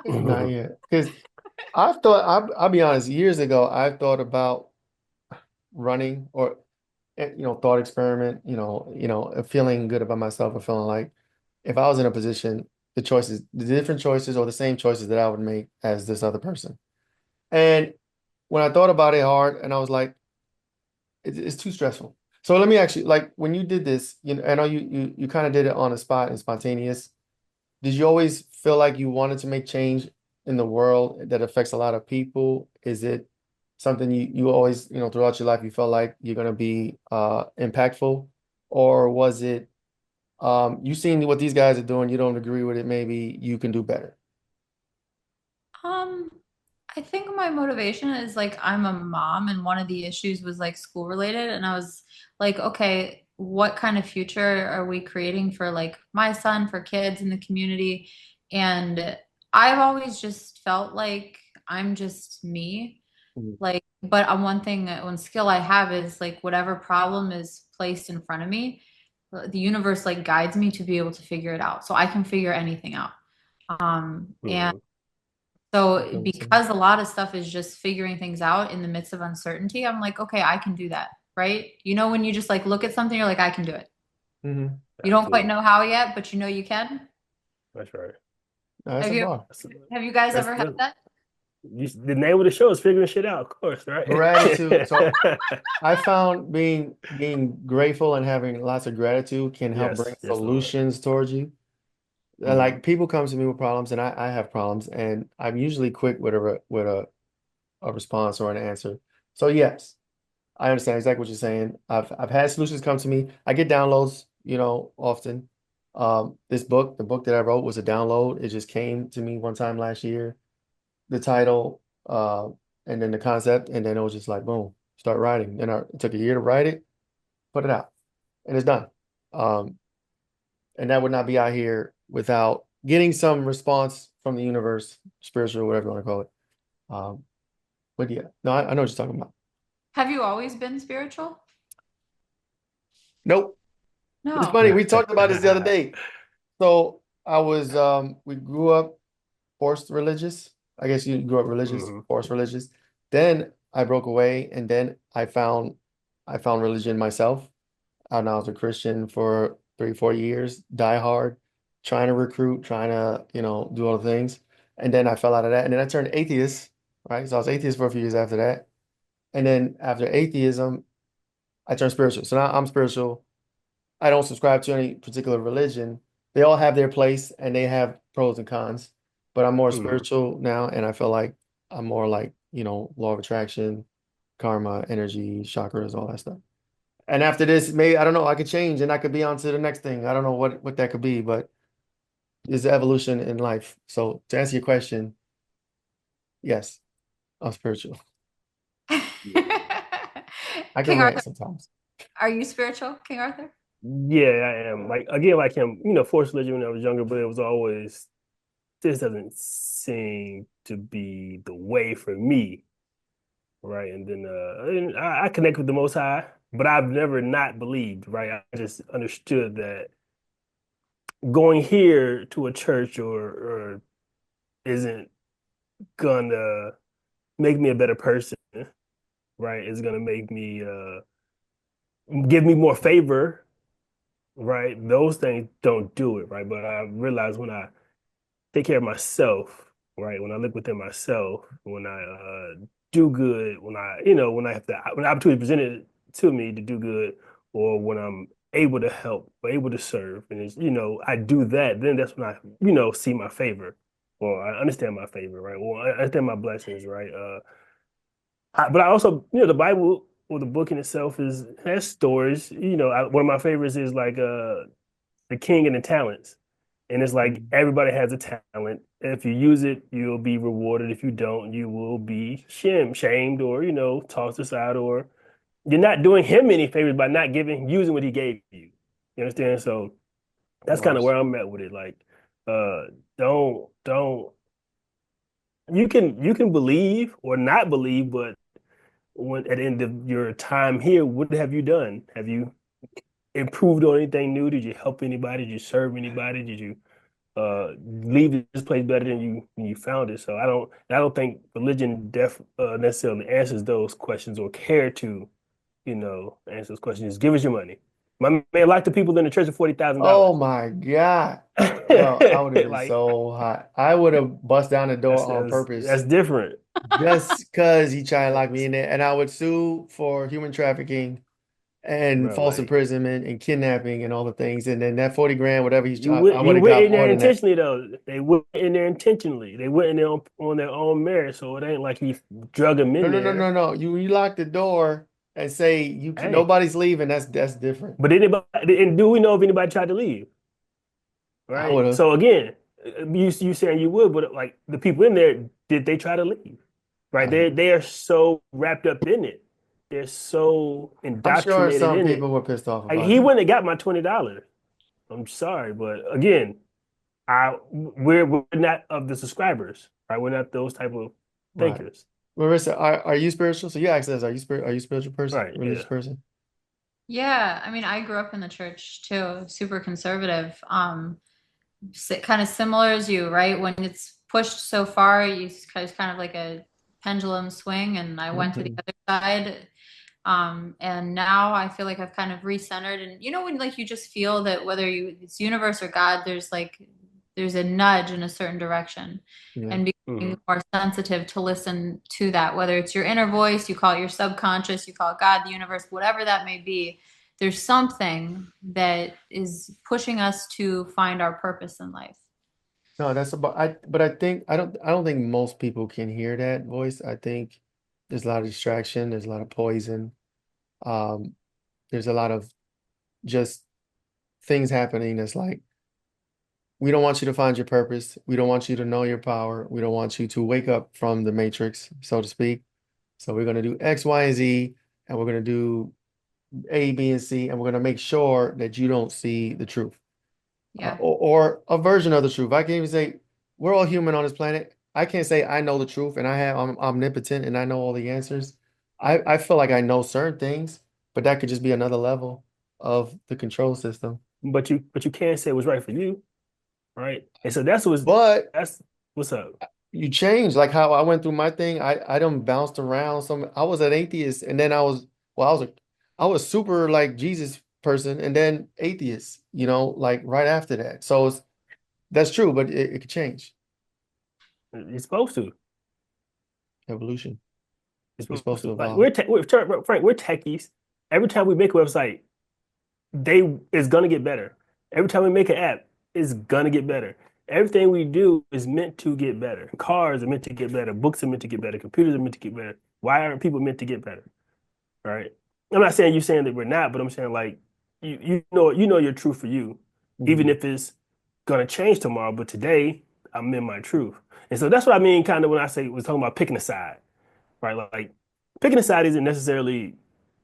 not yet. Because I'll be honest, years ago, I thought about running or, thought experiment, feeling good about myself and feeling like if I was in a position, the different choices or the same choices that I would make as this other person. And when I thought about it hard and I was like, it's too stressful. So let me actually, like when you did this, I know you kind of did it on the spot and spontaneous. Did you always feel like you wanted to make change in the world that affects a lot of people? Is it something you always, throughout your life you felt like you're gonna be impactful? Or was it you seen what these guys are doing, you don't agree with it, maybe you can do better? Um, I think my motivation is like I'm a mom, and one of the issues was like school related. And I was like, okay, what kind of future are we creating for like my son, for kids in the community? And I've always just felt like I'm just me. Mhm. Like, but one thing, one skill I have is like whatever problem is placed in front of me, the universe like guides me to be able to figure it out. So I can figure anything out. And Mhm. I so feel the same. because a lot of stuff is just figuring things out in the midst of uncertainty, I'm like, okay, I can do that, right? You know, when you just like look at something, you're like, I can do it. Mm-hmm. You don't quite Absolutely. know how yet, but you know you can. That's right. That's Have a you bar. That's, have you guys ever had that's that? the name of the show is figuring shit out, of course, right? Gratitude. So I found being grateful and having lots of gratitude can help bring Yes, yes, Lord. solutions towards you. Mhm. Like people come to me with problems, and I have problems, and I'm usually quick with a response or an answer. So yes, I understand exactly what you're saying. I've had solutions come to me. I get downloads, often. This book, the book that I wrote was a download. It just came to me one time last year. The title, and then the concept, and then it was just like boom, start writing. And it took a year to write it, put it out, and it's done. Um, and that would not be out here without getting some response from the universe, spiritual, whatever you want to call it. Um, but yeah, no, I know what you're talking about. Have you always been spiritual? Nope. It's No. funny. We talked about this the other day. So we grew up forced religious. I guess you grew up religious, Mhm. forced religious. Then I broke away, and then I found religion myself. And I was a Christian for 3, 4 years, die hard, trying to recruit, trying to, do all the things. And then I fell out of that. And then I turned atheist, right? So I was atheist for a few years after that. And then after atheism, I turned spiritual. So now I'm spiritual. I don't subscribe to any particular religion. They all have their place and they have pros and cons. But I'm more Mhm. spiritual now, and I feel like I'm more like, law of attraction, karma, energy, chakras, all that stuff. And after this, maybe I don't know, I could change and I could be on to the next thing. I don't know what that could be, but it's evolution in life. So to answer your question, yes, I'm spiritual. Yeah. I can King rant Arthur, sometimes. are you spiritual, King Arthur? Yeah, I am. Like again, like him, forced religion when I was younger, but it was always this doesn't seem to be the way for me, right? And then and I connect with the Most High, but I've never not believed, right? I just understood that going here to a church or isn't gonna make me a better person, right? It's gonna make me give me more favor, right? Those things don't do it, right? But I realize when I take care of myself, right? When I look within myself, when I do good, when I have when the opportunity presented to me to do good, or when I'm able to help or able to serve, and I do that, then that's when I, see my favor, or I understand my favor, right? Or I understand my blessings, right? But I also, the Bible or the book in itself has stories. One of my favorites is like the king and the talents. And it's like Mm. everybody has a talent. If you use it, you'll be rewarded. If you don't, you will be shamed or, tossed aside, or you're not doing him any favors by not using what he gave you. You understand? So that's kind of Bars. where I'm at with it. Like, don't you can believe or not believe, but when at the end of your time here, what have you done? Have you improved on anything new? Did you help anybody? Did you serve anybody? Did you leave this place better than you found it? So I don't think religion necessarily answers those questions or care to, answer those questions. Just give us your money. My man locked the people in the church of Oh $40,000. my God. Yo, I would have been Like so hot. I would have bust down the door on that's purpose different. just because he tried to lock me That's in there. And I would sue for human trafficking and bro, false like imprisonment and kidnapping and all the things. And then that 40 grand, whatever he's you trying, went I would you have went got in there more than that. intentionally though. They went in there intentionally. They went in there on their own merit. So it ain't like he drug them No, in no, no, no, there. no. You lock the door and say Hey, nobody's leaving. That's different. but anybody, and do we know if anybody tried to leave? I would Right. have. So again, you saying you would, but like the people in there, did they try to leave? right? They are so wrapped up in it. They're so I'm sure indoctrinated some in it. people were pissed off Like, about he it. wouldn't have got my $20. I'm sorry, but again, we're not of the subscribers, right? We're not those type of Right. thinkers, Marissa, are you spiritual? So you asked us, are you a spiritual person, right? religious Yeah. person? Yeah, I mean, I grew up in the church too, super conservative. Kind of similar as you, right? When it's pushed so far, it's kind of like a pendulum swing, and I went to the Mhm. other side. And now I feel like I've kind of recentered, and you know, when like you just feel that whether it's universe or God, there's a nudge in a certain direction, Yeah. and Hmm. becoming more sensitive to listen to that, whether it's your inner voice, you call it your subconscious, you call it God, the universe, whatever that may be. There's something that is pushing us to find our purpose in life. No, that's about but I don't think most people can hear that voice. I think there's a lot of distraction, there's a lot of poison. Um, there's a lot of just things happening that's like, we don't want you to find your purpose. We don't want you to know your power. We don't want you to wake up from the matrix, so to speak. So we're going to do X, Y, and Z, and we're going to do A, B, and C, and we're going to make sure that you don't see the truth, Yeah. or a version of the truth. I can't even say we're all human on this planet. I can't say I know the truth and I'm omnipotent and I know all the answers. I feel like I know certain things, but that could just be another level of the control system. But you can't say what's right for you, right? And so But that's what's up. you change, like how I went through my thing. I done bounced around. I was an atheist, and then well, I was super like Jesus person, and then atheist. Like right after that. So that's true, but it could change. You're supposed to. Evolution. You're We're supposed supposed to to. Like evolve. Frank, we're techies. Every time we make a website, it's gonna get better. Every time we make an app, it's gonna get better. Everything we do is meant to get better. Cars are meant to get better. Books are meant to get better. Computers are meant to get better. Why aren't people meant to get better? Right? I'm not saying you saying that we're not, but I'm saying like you know your truth for you, even Mhm. if it's gonna change tomorrow. But today, I'm in my truth, and so that's what I mean. Kind of when I say was talking about picking a side, right? Like picking a side isn't necessarily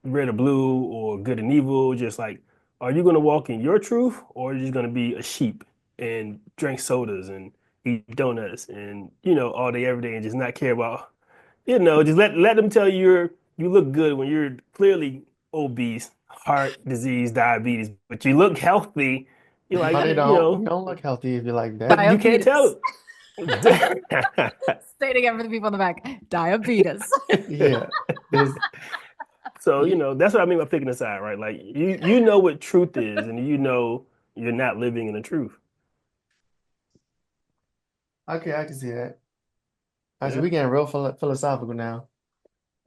red or blue or good and evil. Just like, are you going to walk in your truth, or are you just going to be a sheep and drink sodas and eat donuts and all day every day and just not care about just let them tell you you look good when you're clearly obese, heart disease, diabetes, but you look healthy. You're like, No, they don't. You don't look healthy if you're like that. but you can't Diabetes. tell. Say it again for the people in the back. Diabetes. Yeah. There's So, you, that's what I mean by picking a side, right? Like you know what truth is, and you know you're not living in the truth. okay, I can see that. I see Yeah. we getting real philosophical now.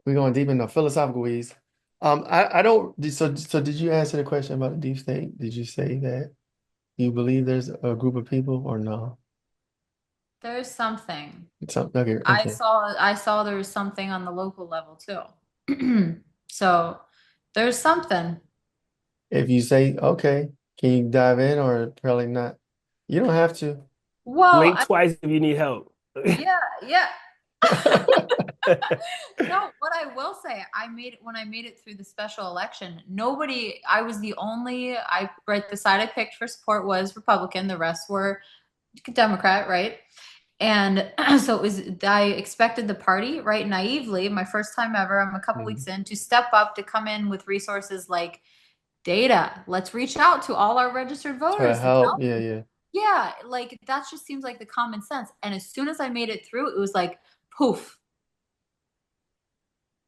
We're going deep into philosophical weeds. I don't. So did you answer the question about the deep state? Did you say that you believe there's a group of people or no? There's something. Okay, okay. I saw there was something on the local level too. So there's something. If you say okay, can you dive in or probably not? You don't have to. Well, Blink twice if you need help. yeah, yeah. No, what I will say, when I made it through the special election, I was the only, right, the side I picked for support was Republican. The rest were Democrat, right? And so I expected the party, right, naively, my first time ever, I'm a couple Mhm. weeks in, to step up, to come in with resources like data. Let's reach out to all our registered To voters to help, tell yeah, them. yeah. Yeah, like that just seems like the common sense. And as soon as I made it through, it was like poof.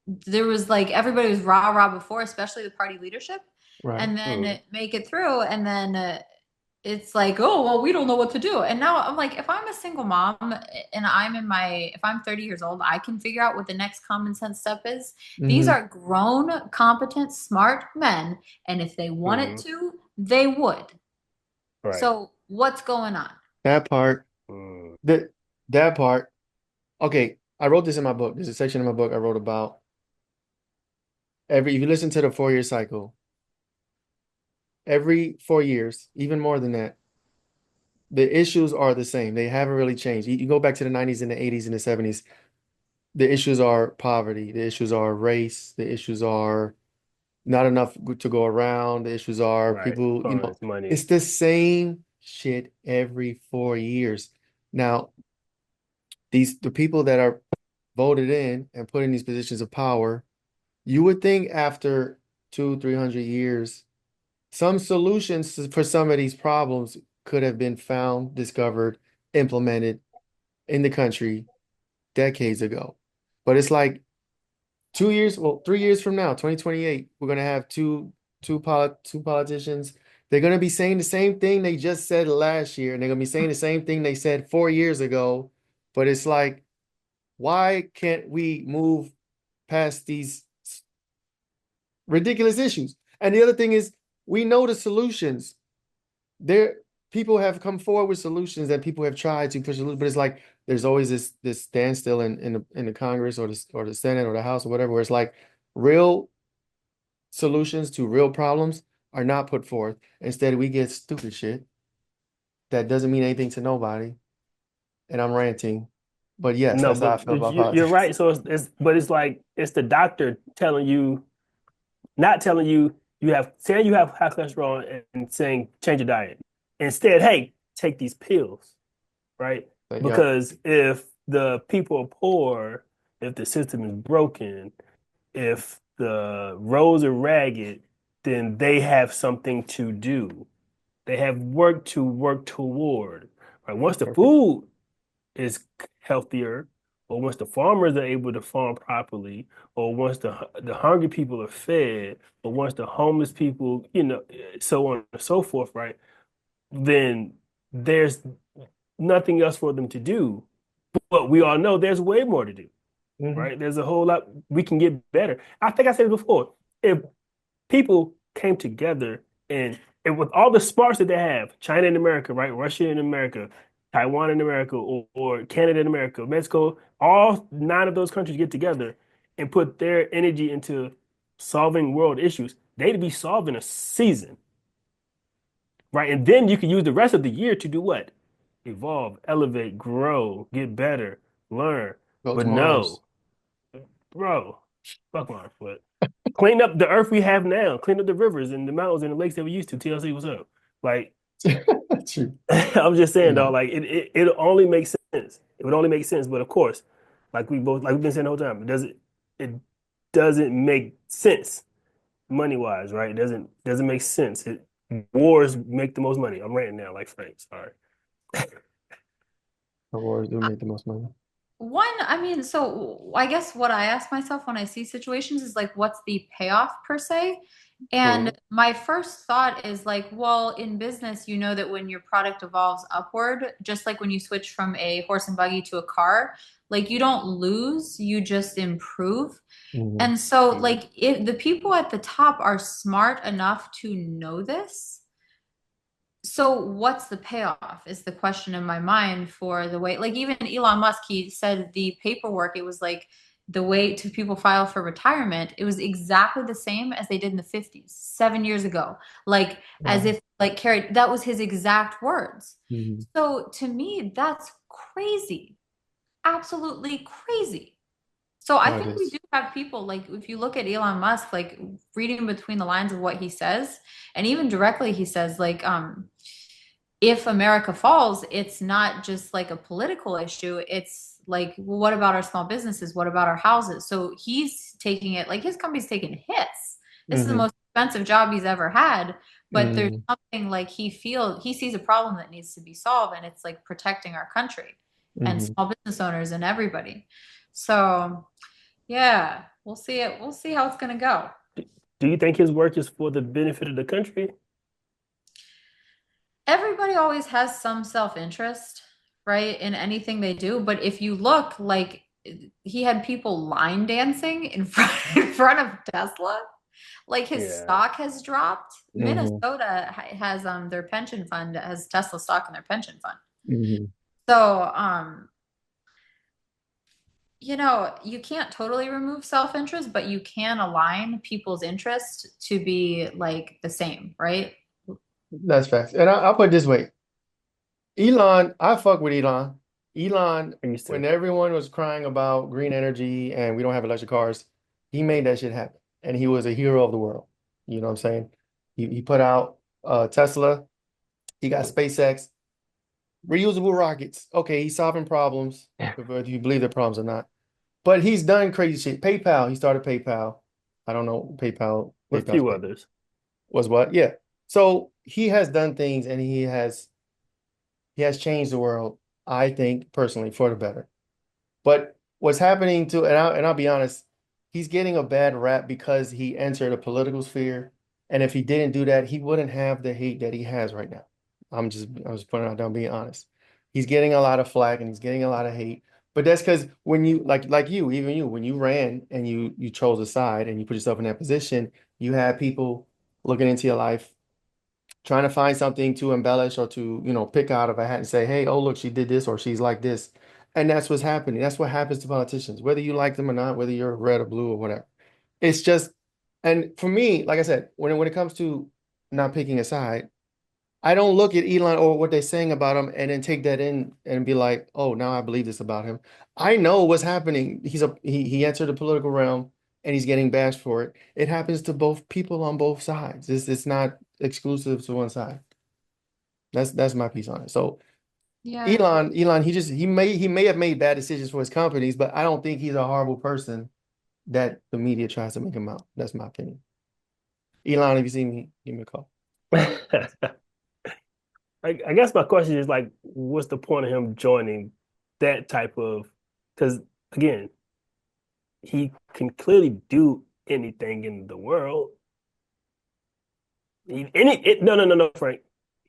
There was like everybody was rah rah before, especially the party leadership, Right. and then Mm, make it through, and then it's like, oh well, we don't know what to do. And now I'm like, if I'm a single mom and if I'm 30 years old, I can figure out what the next common sense step is. These Hmm. are grown, competent, smart men, and if they wanted mm, to, they would. right. So what's going on? That part, Mm, that that part. Okay, I wrote this in my book. There's a section in my book I wrote about if you listen to the 4 year cycle, every 4 years, even more than that, the issues are the same. They haven't really changed. You go back to the 90s and the 80s and the 70s. the issues are poverty, the issues are race, the issues are not enough to go around, the issues are Right. people, Funds, money. it's the same shit every 4 years. Now, the people that are voted in and put in these positions of power, you would think after 300 years, some solutions for some of these problems could have been found, discovered, implemented in the country decades ago. But it's like 2 years, well, 3 years from now, 2028, we're gonna have two politicians. They're gonna be saying the same thing they just said last year, and they're gonna be saying the same thing they said 4 years ago. But it's like, why can't we move past these ridiculous issues? And the other thing is, we know the solutions. There, people have come forward with solutions that people have tried to push a little, but it's like there's always this standstill in the Congress or the Senate or the House or whatever, where it's like real solutions to real problems are not put forth. Instead, we get stupid shit that doesn't mean anything to nobody. And I'm ranting, but yes, No, that's how I but feel about you're politics. right. So but it's like it's the doctor telling you, not telling you you have saying you have high cholesterol and saying change your diet. Instead, hey, take these pills, right? But yep, Because if the people are poor, if the system is broken, if the roads are ragged, then they have something to do. They have work to work toward. Right? Once the perfect. food is healthier, or once the farmers are able to farm properly, or once the hungry people are fed, or once the homeless people, so on and so forth, right? Then there's nothing else for them to do. But we all know there's way more to do, Mhm. right? There's a whole lot we can get better. I think I said it before. If people came together and with all the smarts that they have, China and America, right? Russia and America, Taiwan and America, or Canada and America, Mexico, all nine of those countries get together and put their energy into solving world issues, they'd be solving a season, right? And then you can use the rest of the year to do what? Evolve, elevate, grow, get better, learn. Go But to Mars. no, bro, fuck Mars, but clean up the earth we have now. Clean up the rivers and the mountains and the lakes that we used to. TLC, what's up? Like, True. I'm just saying, Yeah. though, like it only makes sense. It would only make sense, but of course, like we've been saying the whole time, it doesn't make sense money wise, right? It doesn't make sense. Wars make the most money. I'm ranting now, like Frank. Sorry. The wars do make the most money. One, I mean, so I guess what I ask myself when I see situations is like, what's the payoff per se? And Mhm. my first thought is like, well, in business, you know that when your product evolves upward, just like when you switch from a horse and buggy to a car, like you don't lose, you just improve. Mhm. And so, like, if the people at the top are smart enough to know this, so what's the payoff is the question in my mind for the way, like even Elon Musk, he said the paperwork, it was like the way to people file for retirement, it was exactly the same as they did in the 50s, 7 years ago. Like as Wow. if like carried, that was his exact words. Mhm. So to me, that's crazy. Absolutely crazy. So I No, it think we is. do have people like if you look at Elon Musk, like reading between the lines of what he says, and even directly he says like if America falls, it's not just like a political issue. It's like, well, what about our small businesses? What about our houses? So he's taking it like his company's taking hits. This is the Mhm. most expensive job he's ever had, but there's Mhm. something like he sees a problem that needs to be solved, and it's like protecting our country and Mhm. small business owners and everybody. So yeah, we'll see it. We'll see how it's gonna go. Do you think his work is for the benefit of the country? Everybody always has some self-interest, right, in anything they do. But if you look, like he had people line dancing in front of Tesla. Like his Yeah. stock has dropped. Mhm. Minnesota has their pension fund has Tesla stock in their pension fund. Mhm. So you can't totally remove self-interest, but you can align people's interest to be like the same, right? That's facts. And I'll put it this way. Elon, I fuck with Elon. Elon, I used when to. everyone was crying about green energy and we don't have electric cars, he made that shit happen. And he was a hero of the world. You know what I'm saying? He put out Tesla, he got SpaceX, reusable rockets. Okay, he's solving problems, whether you believe they're problems or not. But he's done crazy shit. PayPal, he started PayPal. I don't know PayPal. With a PayPal's few pay others. was what? Yeah. So he has done things and he has changed the world, I think, personally, for the better. But what's happening to, and I'll be honest, he's getting a bad rap because he entered a political sphere. And if he didn't do that, he wouldn't have the hate that he has right now. I'm just putting it out there, I'm being honest. He's getting a lot of flack and he's getting a lot of hate. But that's because when you like you, even you, when you ran and you chose a side and you put yourself in that position, you had people looking into your life trying to find something to embellish or to, pick out of a hat and say, hey, oh, look, she did this or she's like this. And that's what's happening. That's what happens to politicians, whether you like them or not, whether you're red or blue or whatever. It's just, and for me, like I said, when it comes to not picking a side, I don't look at Elon or what they're saying about him and then take that in and be like, oh, now I believe this about him. I know what's happening. He entered the political realm and he's getting bashed for it. It happens to both people on both sides. It's not exclusive to one side. That's my piece on it. So Yeah. Elon, he may have made bad decisions for his companies, but I don't think he's a horrible person that the media tries to make him out. That's my opinion. Elon, if you see me, give me a call. I guess my question is like, what's the point of him joining that type of? Because again, he can clearly do anything in the world. No, Frank.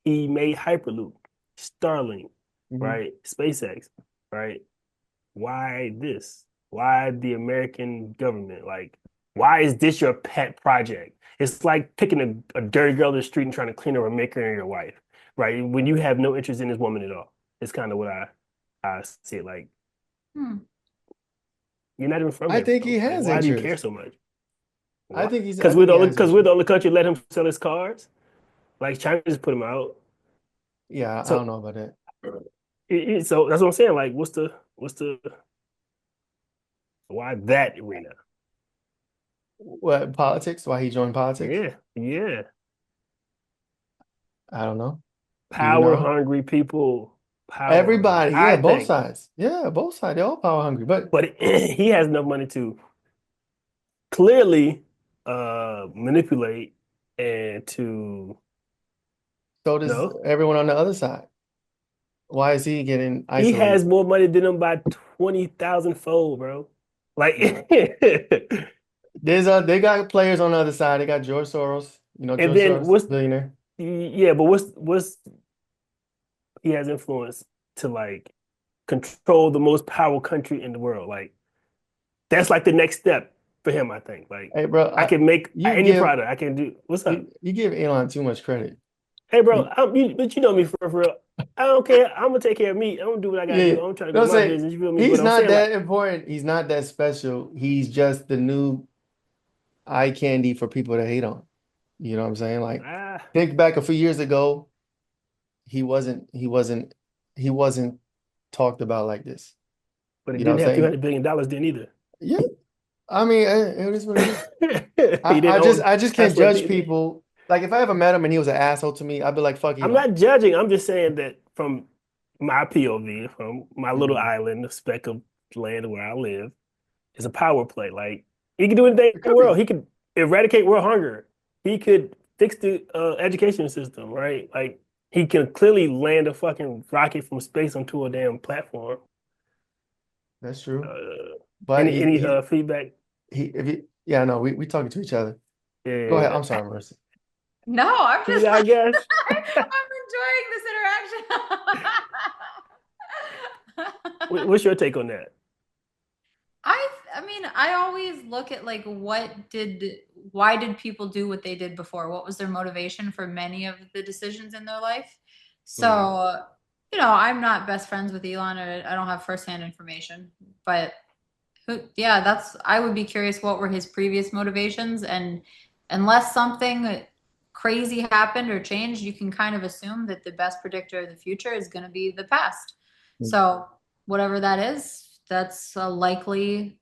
He made Hyperloop, Starlink, Mhm. right? SpaceX, right? Why this? Why the American government? Like, why is this your pet project? It's like picking a dirty girl in the street and trying to clean her and make her your wife, right? When you have no interest in this woman at all. It's kind of what I see it like. Hmm. You're not even from I here, think he bro. Like, has why do you care interest. so much? I Why? think he's I Because we're think the he only has because we're interest. the only country let him sell his cars. Like China just put him out. Yeah, I So don't know about that. so that's what I'm saying. Like, what's the why that arena? What politics? Why he joined politics? Yeah, yeah. I don't know. Do you Power know? hungry people, power hungry. Everybody, yeah, I both think, sides. Yeah, both sides. They're all power hungry. But but he has enough money to clearly manipulate and to so does no. everyone on the other side. Why is he getting He isolated? has more money than them by 20,000 fold, bro. Yeah. Like, They got players on the other side. They got George Soros. and George then Soros, what's billionaire. yeah, but what's he has influence to like control the most powerful country in the world. Like that's like the next step for him, I think. Like Hey, bro, I can make you any give product. I can do. What's up? you give Elon too much credit. Hey, bro. You, But you know me for real. I don't care. I'm gonna take care of me. I'm gonna do what I gotta yeah, do. I'm trying to go to don't my say business. You feel me? But he's I'm not saying that like, important. He's not that special. He's just the new eye candy for people to hate on. You know what I'm saying? Like, ah, think back a few years ago, he wasn't, he wasn't, he wasn't talked about like this. but it You know didn't what I'm have saying? $200 billion then either. Yeah, I mean, it is what it is. He didn't own I just can't Tesla. judge people. Like, if I ever met him and he was an asshole to me, I'd be like, fuck I'm Elon. not judging. I'm just saying that from my POV, from my little Mhm. island, the speck of land where I live, it's a power play. Like he could do anything It in the could world. be. He could eradicate world hunger. He could fix the education system, right? Like he can clearly land a fucking rocket from space onto a damn platform. That's true. Uh, But any feedback? yeah, no, we talking to each other. Go ahead. Yeah, I'm sorry, Marissa. No, I'm just I like guess. I'm enjoying this interaction. What's your take on that? I mean, I always look at like why did people do what they did before? What was their motivation for many of the decisions in their life? Mhm. So, I'm not best friends with Elon or I don't have firsthand information, but yeah, I would be curious what were his previous motivations and unless something crazy happened or changed, you can kind of assume that the best predictor of the future is going to be the past. So, whatever that is, that's a likely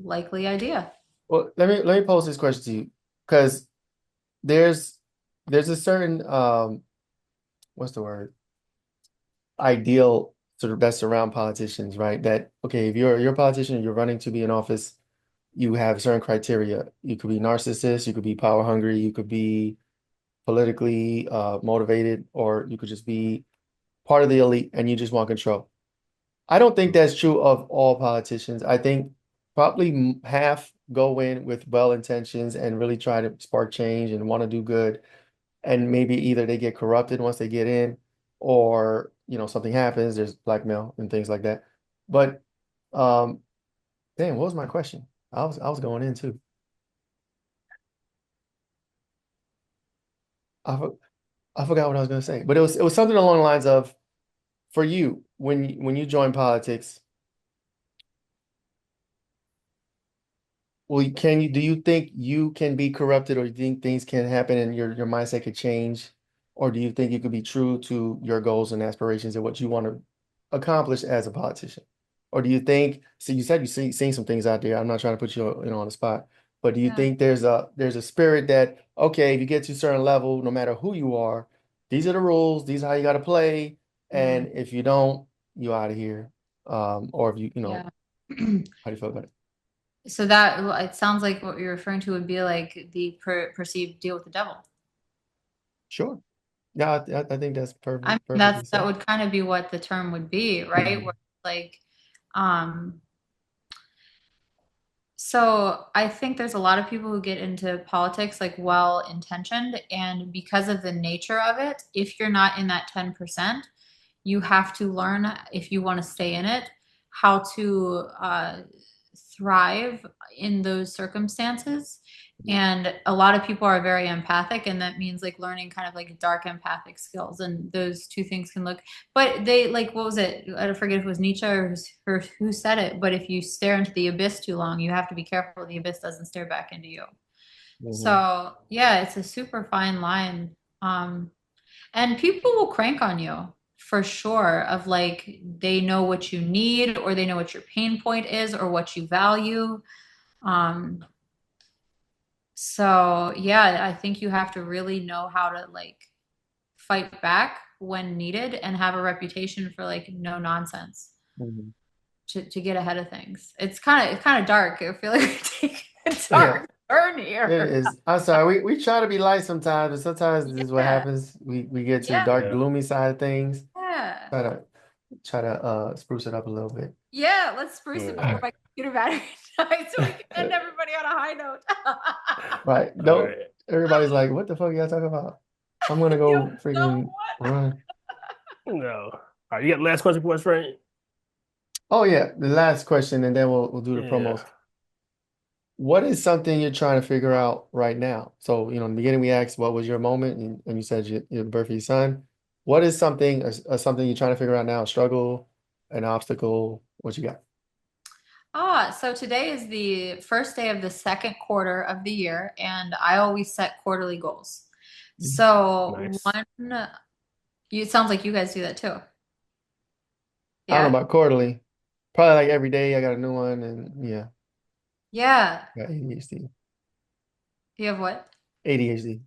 idea. Well, let me pose this question to you, because there's there's a certain what's the word? Ideal sort of that's around politicians, right? That okay, if you're a politician and you're running to be in office, you have certain criteria. You could be narcissist, you could be power hungry, you could be politically motivated, or you could just be part of the elite and you just want control. I don't think that's true of all politicians. I think probably half go in with well intentions and really try to spark change and want to do good. And maybe either they get corrupted once they get in, or something happens, there's blackmail and things like that. But um, damn, what was my question? I was going in too. I, for- I forgot what I was going to say, but it was something along the lines of, for you, when you join politics, well, do you think you can be corrupted, or you think things can happen and your mindset could change? Or do you think you could be true to your goals and aspirations and what you want to accomplish as a politician? Or do you think, so you said seen some things out there. I'm not trying to put you, on the spot, but do you Yeah. think there's a spirit that, okay, if you get to a certain level, no matter who you are, these are the rules, these are how you got to play, Mhm. and if you don't, you out of here. Or if Yeah. how do you feel about it? So that it sounds like what you're referring to would be like the perceived deal with the devil. Sure. Yeah, I think that's I mean, perfectly that said. would kind of be what the term would be, right? Where like, um, so I think there's a lot of people who get into politics like well intentioned, and because of the nature of it, if you're not in that 10%, you have to learn if you want to stay in it how to thrive in those circumstances. And a lot of people are very empathic, and that means like learning kind of like dark empathic skills, and those two things can look, but they like, what was it, I forget if it was Nietzsche or who said it, but if you stare into the abyss too long, you have to be careful the abyss doesn't stare back into you. Hmm. So yeah, it's a super fine line. And people will crank on you for sure, of like they know what you need, or they know what your pain point is, or what you value. Um, so yeah, I think you have to really know how to like fight back when needed and have a reputation for like no nonsense Hmm. to get ahead of things. It's kind of dark. I feel like we're taking a Yeah, dark turn it here. is. I'm sorry. We try to be light sometimes, but sometimes this is what Yeah. happens. We get to the Yeah. dark, Yeah. gloomy side of things. Yeah. Try to spruce it up a little bit. Yeah, let's spruce it Yeah. before my computer battery dies so we can end everybody on a high note. Right. All No, right. everybody's like, what the fuck are y'all talking about? I'm gonna You go know freaking what? run. No. All right. You got the last question for us, Frank? Oh yeah, the last question, and then we'll do the Yeah. promos. What is something you're trying to figure out right now? So, in the beginning we asked what was your moment, and you said your birth of your son. What is something you're trying to figure out now? A struggle, an obstacle? What you got? So today is the first day of the second quarter of the year, and I always set quarterly goals. So Nice. it sounds like you guys do that too. I don't know Yeah? about quarterly. Probably like every day I got a new one, and yeah, Yeah. got ADHD. You have what? ADHD.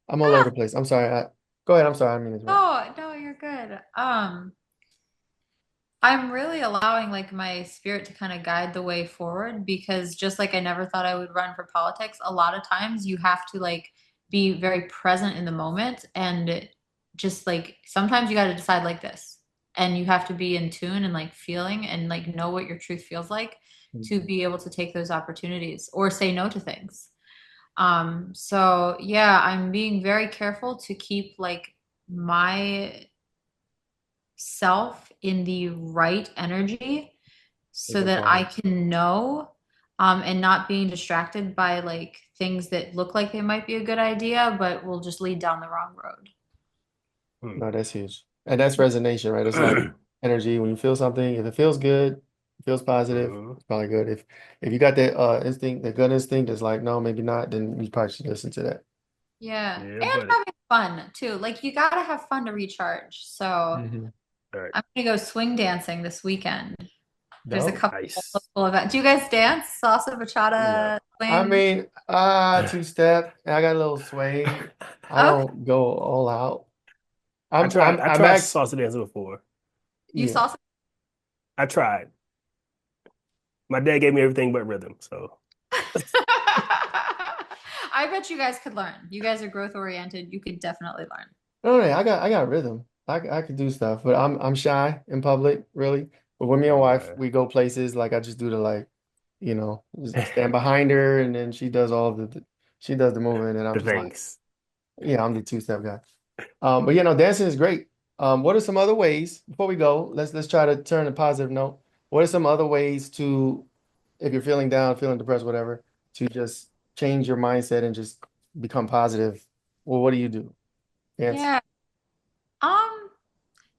I'm all over the place. I'm sorry. Go ahead. I'm sorry. I mean it's right. Oh, no, you're good. I'm really allowing like my spirit to kind of guide the way forward, because just like I never thought I would run for politics, a lot of times you have to like be very present in the moment, and just like sometimes you got to decide like this, and you have to be in tune and like feeling and like know what your truth feels like to be able to take those opportunities or say no to things. So yeah, I'm being very careful to keep like my self in the right energy That's so that I important. can know, and not being distracted by like things that look like they might be a good idea but will just lead down the wrong road. Hmm. No, that's huge. And that's resonation, right? It's like energy. When you feel something, if it feels good, it feels positive, Mhm. it's probably good. If you got that instinct, the gut instinct that's like, no, maybe not, then you probably should listen to that. Yeah. Yeah, And buddy. having fun too. Like you gotta have fun to recharge. So Hmm. All right. I'm gonna go swing dancing this weekend. There's a Dope. couple Nice. local events. Do you guys dance? Salsa, No. bachata, I swing? mean, two-step. I got a little sway. I Okay. don't go all out. I I'm tried. I'm I I'm tried actually salsa dancing before. You yeah. salsa? I tried. My dad gave me everything but rhythm. So I bet you guys could learn. You guys are growth oriented. You could definitely learn. No, no, I got rhythm. I could do stuff, but I'm shy in public, really. But when me and wife okay. we go places, like I just do the like, just stand behind her, and then she does all she does the movement, and I'm The just like, things. yeah, I'm the two-step guy. But dancing is great. What are some other ways before we go? Let's try to turn a positive note. What are some other ways to, if you're feeling down, feeling depressed, whatever, to just change your mindset and just become positive? Well, what do you do? Dance. Yeah. Um,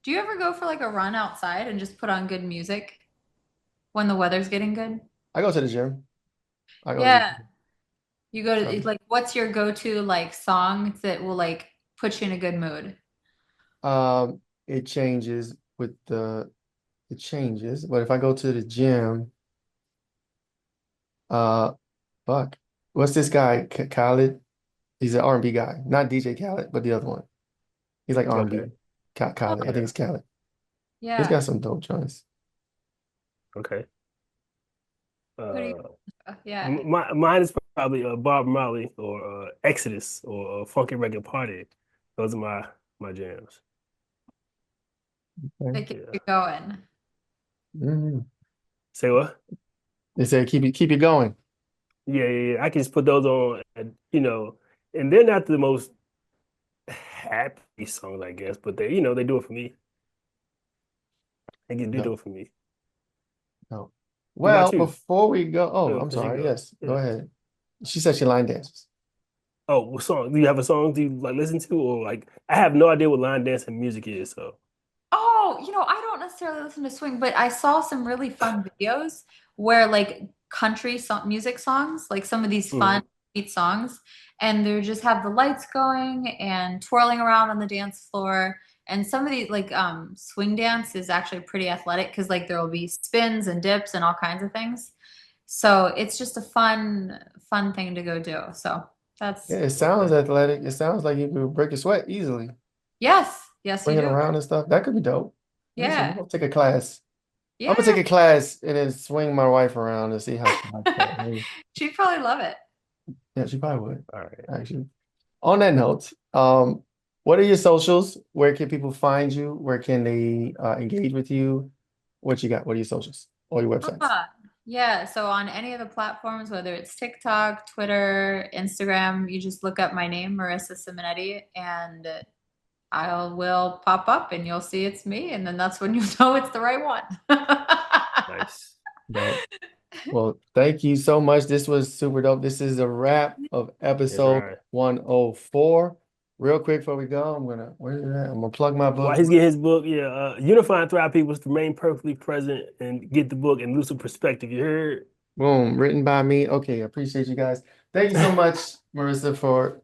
do you ever go for like a run outside and just put on good music when the weather's getting good? I go to the gym. I go to the Yeah. gym. You go to So, like what's your go-to like song that will like put you in a good mood? it changes it changes. But if I go to the gym, uh, fuck, what's this guy, Khaled? He's an R&B guy, not DJ Khaled, but the other one. He's like Okay. R&B. Khaled, I think Yeah. it's Khaled. He's Yeah. got some dope joints. Okay. Who do you Uh, Yeah. mine is probably Bob Marley or Exodus or Funky Reggae Party. Those are my jams. Okay. That gets Yeah. you going. Mhm. Say what? They say keep it going. Yeah, yeah, yeah. I can just put those on, and and they're not the most happy songs, I guess, but they do it for me. They do No, it for me. no. What about Well, you? before we go, oh, I'm As you sorry. go. Yes, go Yeah. ahead. She said she line dances. Oh, what song? Do you have a song do you like listen to, or like I have no idea what line dancing music is, so Oh, I don't necessarily listen to swing, but I saw some really fun videos where like music songs, like some of these fun Mhm. beat songs, and they just have the lights going and twirling around on the dance floor. And some of these like swing dance is actually pretty athletic because like there will be spins and dips and all kinds of things. So it's just a fun thing to go do. So Yeah, that's it sounds Okay. athletic. It sounds like you could break a sweat easily, yes, you swinging do. around and stuff. That could be dope. Listen, we're Yeah. gonna take a class. I'm gonna Yeah. take a class and then swing my wife around and see how she likes that. Maybe. She'd probably love it. Yeah, she probably would, All right. actually. On that note, what are your socials? Where can people find you? Where can they engage with you? What you got? What are your socials? All your websites. Yeah, so on any of the platforms, whether it's TikTok, Twitter, Instagram, you just look up my name, Marisa Simonetti, and I will pop up and you'll see it's me, and then that's when you know it's the right one. Nice. Dope. Well, thank you so much. This was super dope. This is a wrap of That's episode right. 104. Real quick before we go, where is it at? I'm gonna plug my While book. he's getting his book, yeah, Unifying Thrive People is to remain perfectly present and get the book and lose some perspective. You heard? Boom, written by me. Okay, I appreciate you guys. Thank you so much, Marissa, for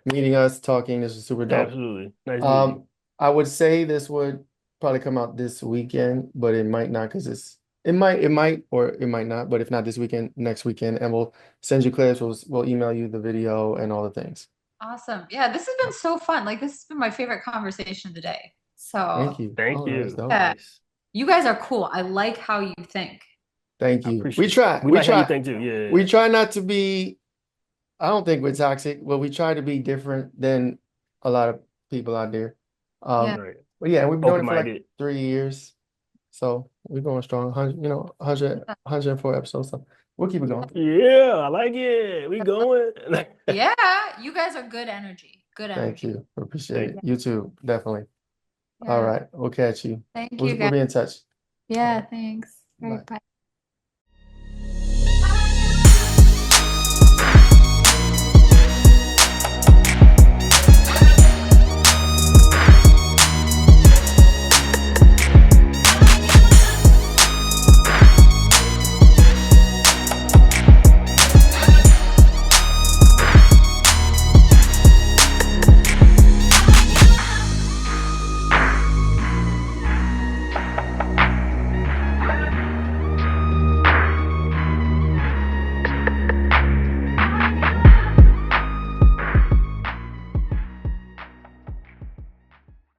meeting us, talking. This was super dope. Absolutely. Nice meeting you. Um, I would say this would probably come out this weekend, but it might not because it might, or it might not. But if not this weekend, next weekend, and we'll send you clips. We'll email you the video and all the things. Awesome. Yeah, this has been so fun. Like, this has been my favorite conversation today. Thank So, you. Thank Oh, no, that's you. dope. yeah, Nice. you guys are cool. I like how you think. Thank I you. We appreciate it. try. We We like how you try. think too. We Yeah. try not to be. I don't think we're toxic, but we try to be different than a lot of people out there. Yeah. Um, Right. but yeah, we've been doing it for like Open-minded. 3 years. So we're going strong. 100, 104 episodes. So we'll keep it going. Yeah, I like it. We going. Yeah, you guys are good energy. Good Thank energy. you. Appreciate Thank it. Yeah. You too, definitely. All Yeah. right. We'll catch you. Thank We'll, you we'll guys. be in touch. All Yeah, right. thanks. All Bye. right, bye.